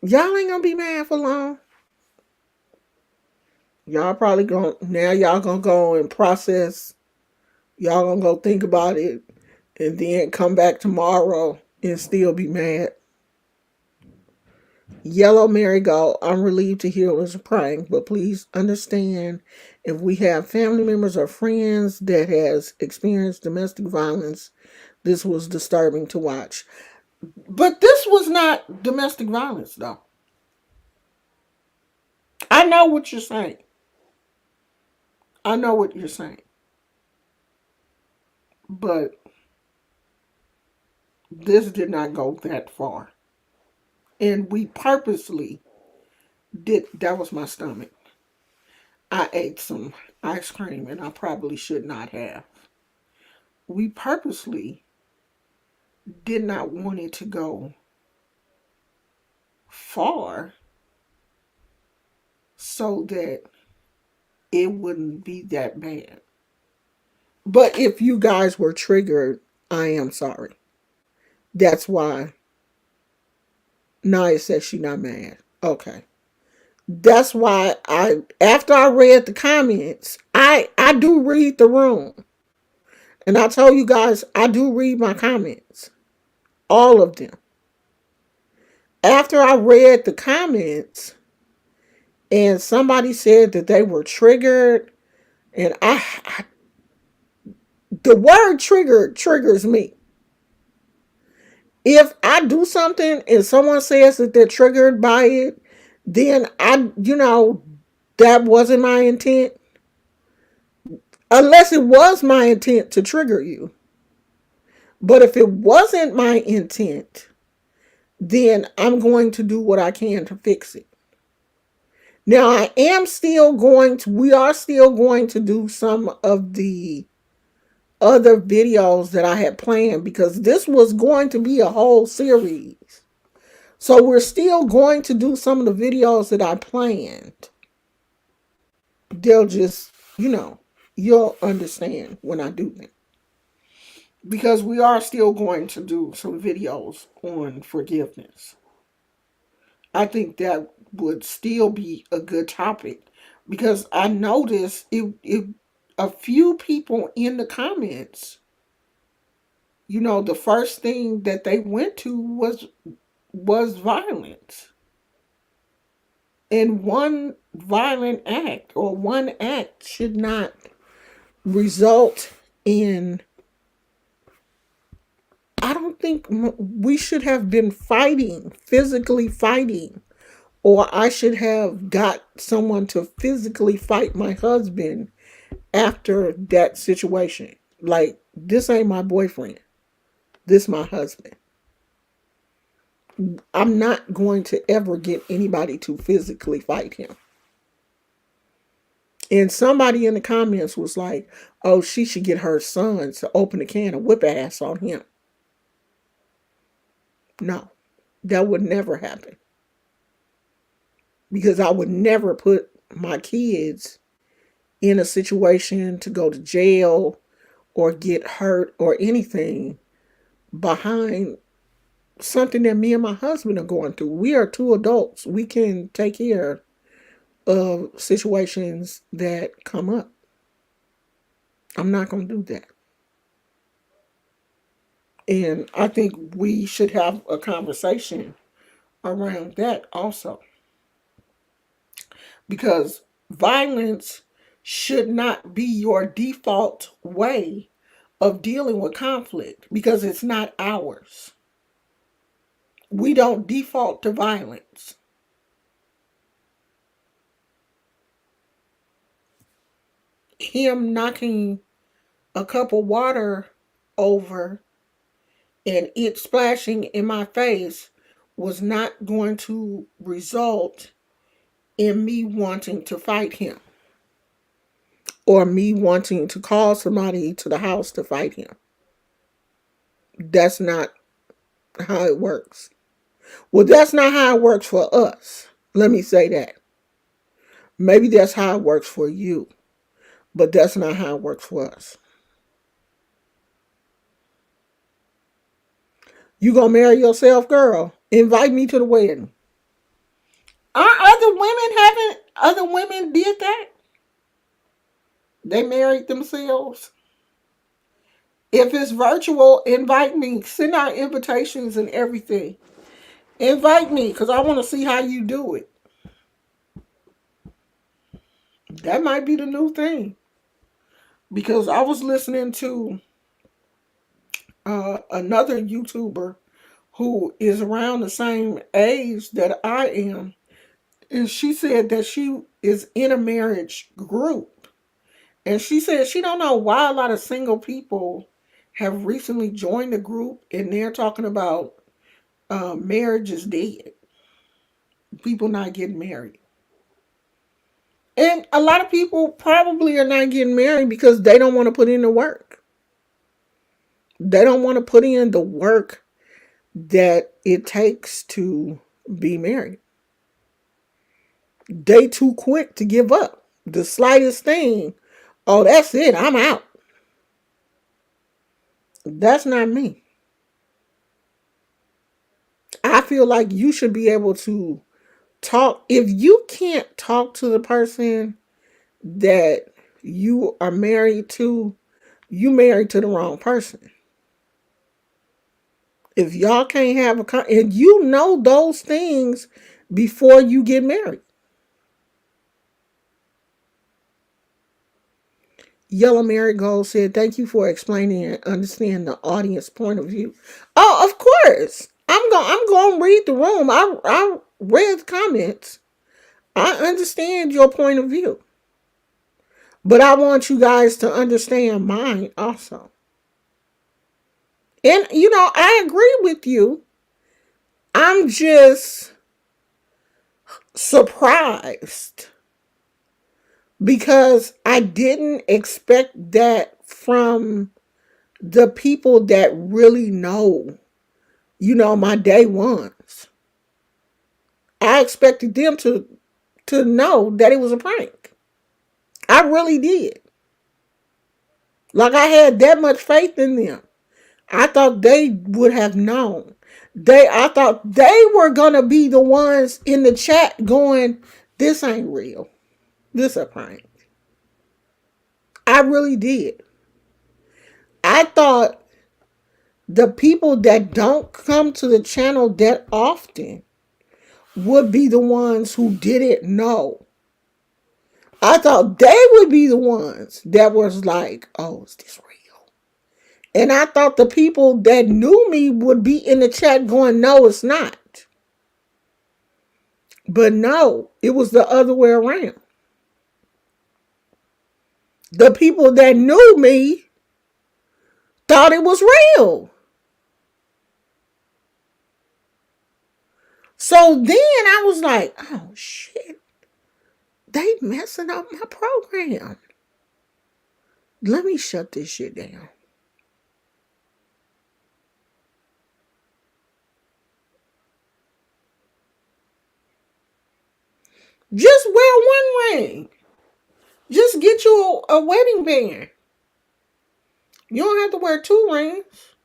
Y'all ain't gonna be mad for long. Y'all probably y'all gonna go and process. Y'all gonna go think about it and then come back tomorrow and still be mad. Yellow Marigold, I'm relieved to hear it was a prank, but please understand, if we have family members or friends that has experienced domestic violence, this was disturbing to watch. But this was not domestic violence, though. I know what you're saying. I know what you're saying. But this did not go that far. And we purposely that was my stomach. I ate some ice cream and I probably should not have. We purposely did not want it to go far so that it wouldn't be that bad. But if you guys were triggered, I am sorry. That's why Naya says she's not mad. Okay. That's why after I read the comments, I do read the room. And I told you guys, I do read my comments. All of them. After I read the comments and somebody said that they were triggered, and the word triggered triggers me. If I do something and someone says that they're triggered by it, then that wasn't my intent. Unless it was my intent to trigger you. But if it wasn't my intent, then I'm going to do what I can to fix it. Now, we are still going to do some of the other videos that I had planned because this was going to be a whole series. So we're still going to do some of the videos that I planned. They'll just, you'll understand when I do them. Because we are still going to do some videos on forgiveness. I think that would still be a good topic because I noticed it a few people in the comments, the first thing that they went to was violence. And one violent act or one act should not result in, I don't think we should have been physically fighting, or I should have got someone to physically fight my husband after that situation. Like, this ain't my boyfriend. This my husband. I'm not going to ever get anybody to physically fight him. And somebody in the comments was like, oh, she should get her son to open a can of whip ass on him. No, that would never happen. Because I would never put my kids in a situation to go to jail or get hurt or anything behind something that me and my husband are going through. We are two adults. We can take care of situations that come up. I'm not going to do that. And I think we should have a conversation around that also. Because violence should not be your default way of dealing with conflict because it's not ours. We don't default to violence. Him knocking a cup of water over and it splashing in my face was not going to result in me wanting to fight him or me wanting to call somebody to the house to fight him. That's not how it works. Well, that's not how it works for us. Let me say that. Maybe that's how it works for you, but that's not how it works for us. You gonna marry yourself, girl? Invite me to the wedding. Other women did that? They married themselves. If it's virtual, invite me. Send out invitations and everything. Invite me because I want to see how you do it. That might be the new thing. Because I was listening to another YouTuber who is around the same age that I am. And she said that she is in a marriage group. And she said she don't know why a lot of single people have recently joined the group and they're talking about marriage is dead. People not getting married. And a lot of people probably are not getting married because they don't want to put in the work. They don't want to put in the work that it takes to be married. They too quick to give up. The slightest thing, oh, that's it, I'm out. That's not me. I feel like you should be able to talk. If you can't talk to the person that you are married to, you married to the wrong person. If y'all can't have and you know those things before you get married. Yellow Marigold said, "Thank you for explaining and understanding the audience point of view." Oh, of course. I'm going to read the room. I read the comments. I understand your point of view. But I want you guys to understand mine also. And I agree with you. I'm just surprised because I didn't expect that from the people that really know, my day ones. I expected them to know that it was a prank. I really did. Like, I had that much faith in them. I thought they would have known. I thought they were gonna be the ones in the chat going, "This ain't real. This a prank." I really did. I thought the people that don't come to the channel that often would be the ones who didn't know. I thought they would be the ones that was like, "Oh, is this real?" And I thought the people that knew me would be in the chat going, "No, it's not." But no, it was the other way around. The people that knew me thought it was real. So then I was like, "Oh shit, they messing up my program. Let me shut this shit down." Just wear one ring. Just get you a wedding band. You don't have to wear 2 rings.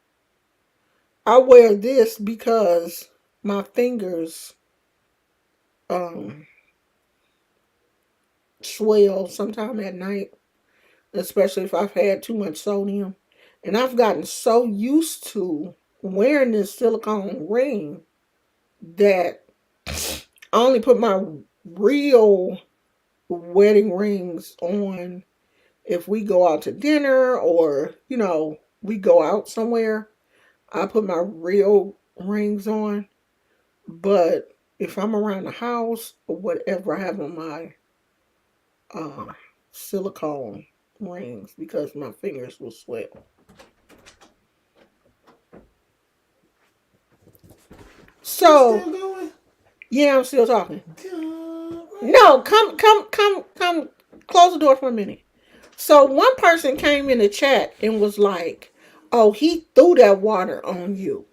I wear this because my fingers swell sometime at night, especially if I've had too much sodium. And I've gotten so used to wearing this silicone ring that I only put my real wedding rings on if we go out to dinner or, we go out somewhere. I put my real rings on. But if I'm around the house or whatever, I have on my silicone rings because my fingers will swell. So, Still going? yeah, I'm still talking. No, come, close the door for a minute. So one person came in the chat and was like, "Oh, he threw that water on you."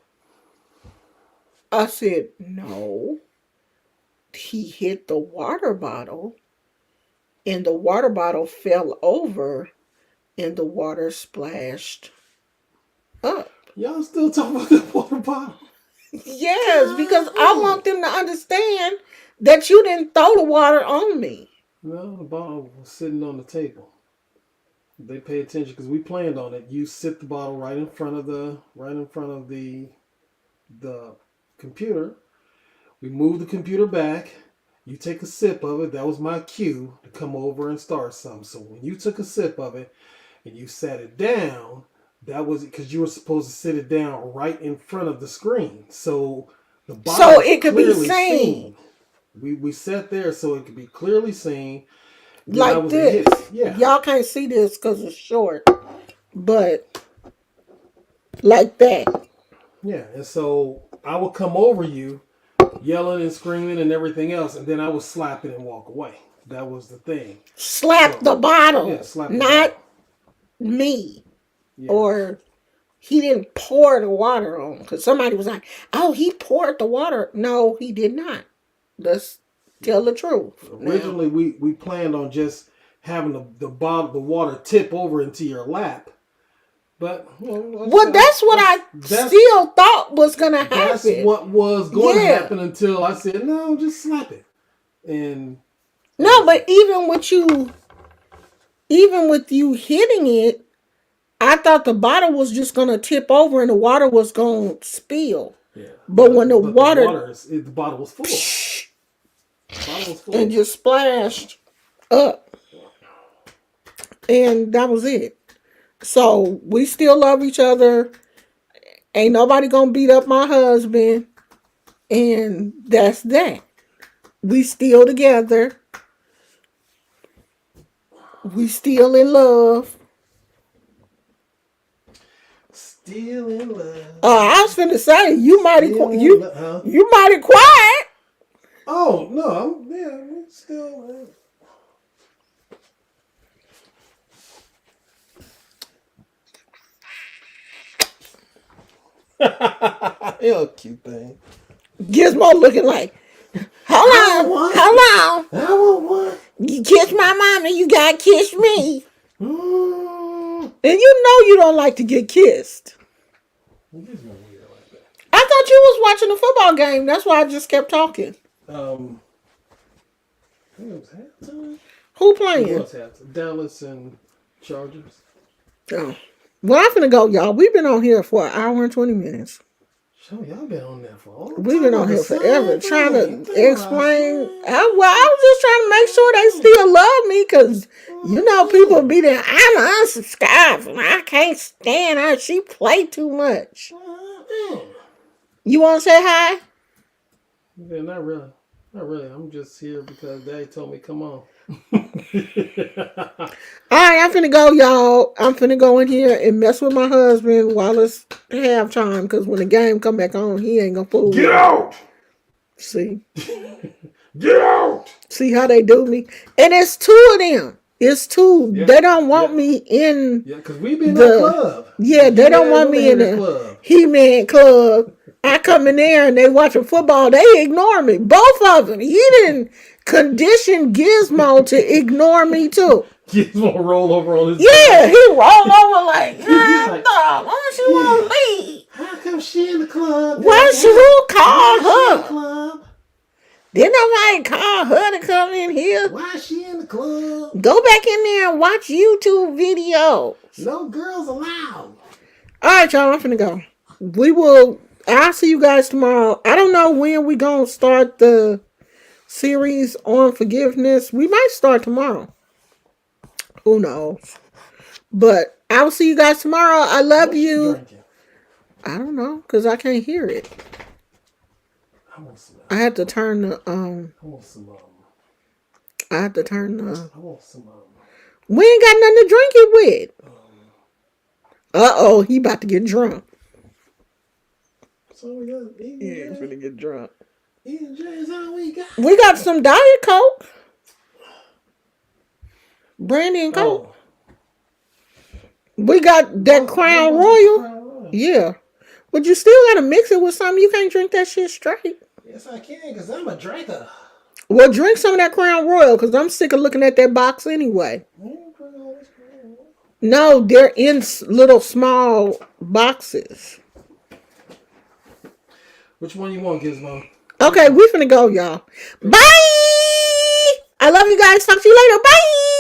I said, "No, he hit the water bottle and the water bottle fell over and the water splashed up." Y'all still talking about the water bottle? Yes, because I want them to understand that you didn't throw the water on me. No, the bottle was sitting on the table. They pay attention because we planned on it. You sit the bottle right in front of the computer. We move the computer back. You take a sip of it. That was my cue to come over and start something. So when you took a sip of it and you sat it down, that was because you were supposed to sit it down right in front of the screen. So the bottle so it could be seen. We sat there so it could be clearly seen. Like this. Yeah. Y'all can't see this because it's short. But like that. Yeah. And so I would come over you yelling and screaming and everything else, and then I would slap it and walk away. That was the thing. Slap the bottle. Yeah, slap not me. Yeah. Or he didn't pour the water on. Because somebody was like, "Oh, he poured the water." No, he did not. Let's tell the truth. Originally, we planned on just having the water tip over into your lap. But that's what I still thought was gonna happen. That's what was going to happen until I said, "No, just slap it." And no, but even with you hitting it, I thought the bottle was just gonna tip over and the water was gonna spill. Yeah. But when the bottle was full. The bottle was full. And just splashed up. And that was it. So we still love each other. Ain't nobody gonna beat up my husband. And that's that. We still together. We still in love. Still in love. I was finna say you mighty Still in you love, huh? you mighty quiet. Oh no, I'm still. You're a cute thing. Gizmo looking like, hold on. I want one. You kiss my mama, you gotta kiss me. Mm. And you know you don't like to get kissed. There's no weird like that. I thought you was watching a football game. That's why I just kept talking. I think it was halftime. Who It playing? was halftime. Dallas and Chargers. Oh. Well, I'm finna go, y'all. We've been on here for an hour and 20 minutes. Show y'all been on there for all. We've been on here forever trying to explain. I was just trying to make sure they still love me because, you know, people be there. I'm unsubscribed and I can't stand her. She play too much. You want to say hi? Yeah, not really. Not really. I'm just here because Daddy told me come on. All right, I'm finna go, y'all. I'm finna go in here and mess with my husband while it's halftime because when the game come back on, he ain't gonna fool me. Get out! See? Get out! See how they do me? And it's two of them. It's two. Yeah. They don't want me in. Yeah, because we been in the club. Yeah, they don't want me in the club. He-Man club. I come in there and they watching football. They ignore me. Both of them. He didn't condition Gizmo to ignore me too. Gizmo roll over on his Yeah, he roll over like, like, why don't she want to leave? How come she in the club? Why should who call her? Club? Didn't nobody call her to come in here? Why is she in the club? Go back in there and watch YouTube videos. No girls allowed. All right, y'all, I'm finna go. I'll see you guys tomorrow. I don't know when we gonna start the series on forgiveness. We might start tomorrow. Who knows? But I'll see you guys tomorrow. I love you. Drinking? I don't know, because I can't hear it. I want some. I had to turn the I want some. I had to turn the I want some. we ain't got nothing to drink it with. Uh-oh, he about to get drunk. So we got. Yeah, he's gonna get drunk. E&J's all we got. We got some Diet Coke. Brandy and Coke. Oh. We got that Crown Royal. Yeah. But you still gotta mix it with something. You can't drink that shit straight. Yes, I can, because I'm a drinker. Well, drink some of that Crown Royal, because I'm sick of looking at that box anyway. No, they're in little small boxes. Which one you want, Gizmo? Okay, we finna go, y'all. Bye! I love you guys. Talk to you later. Bye!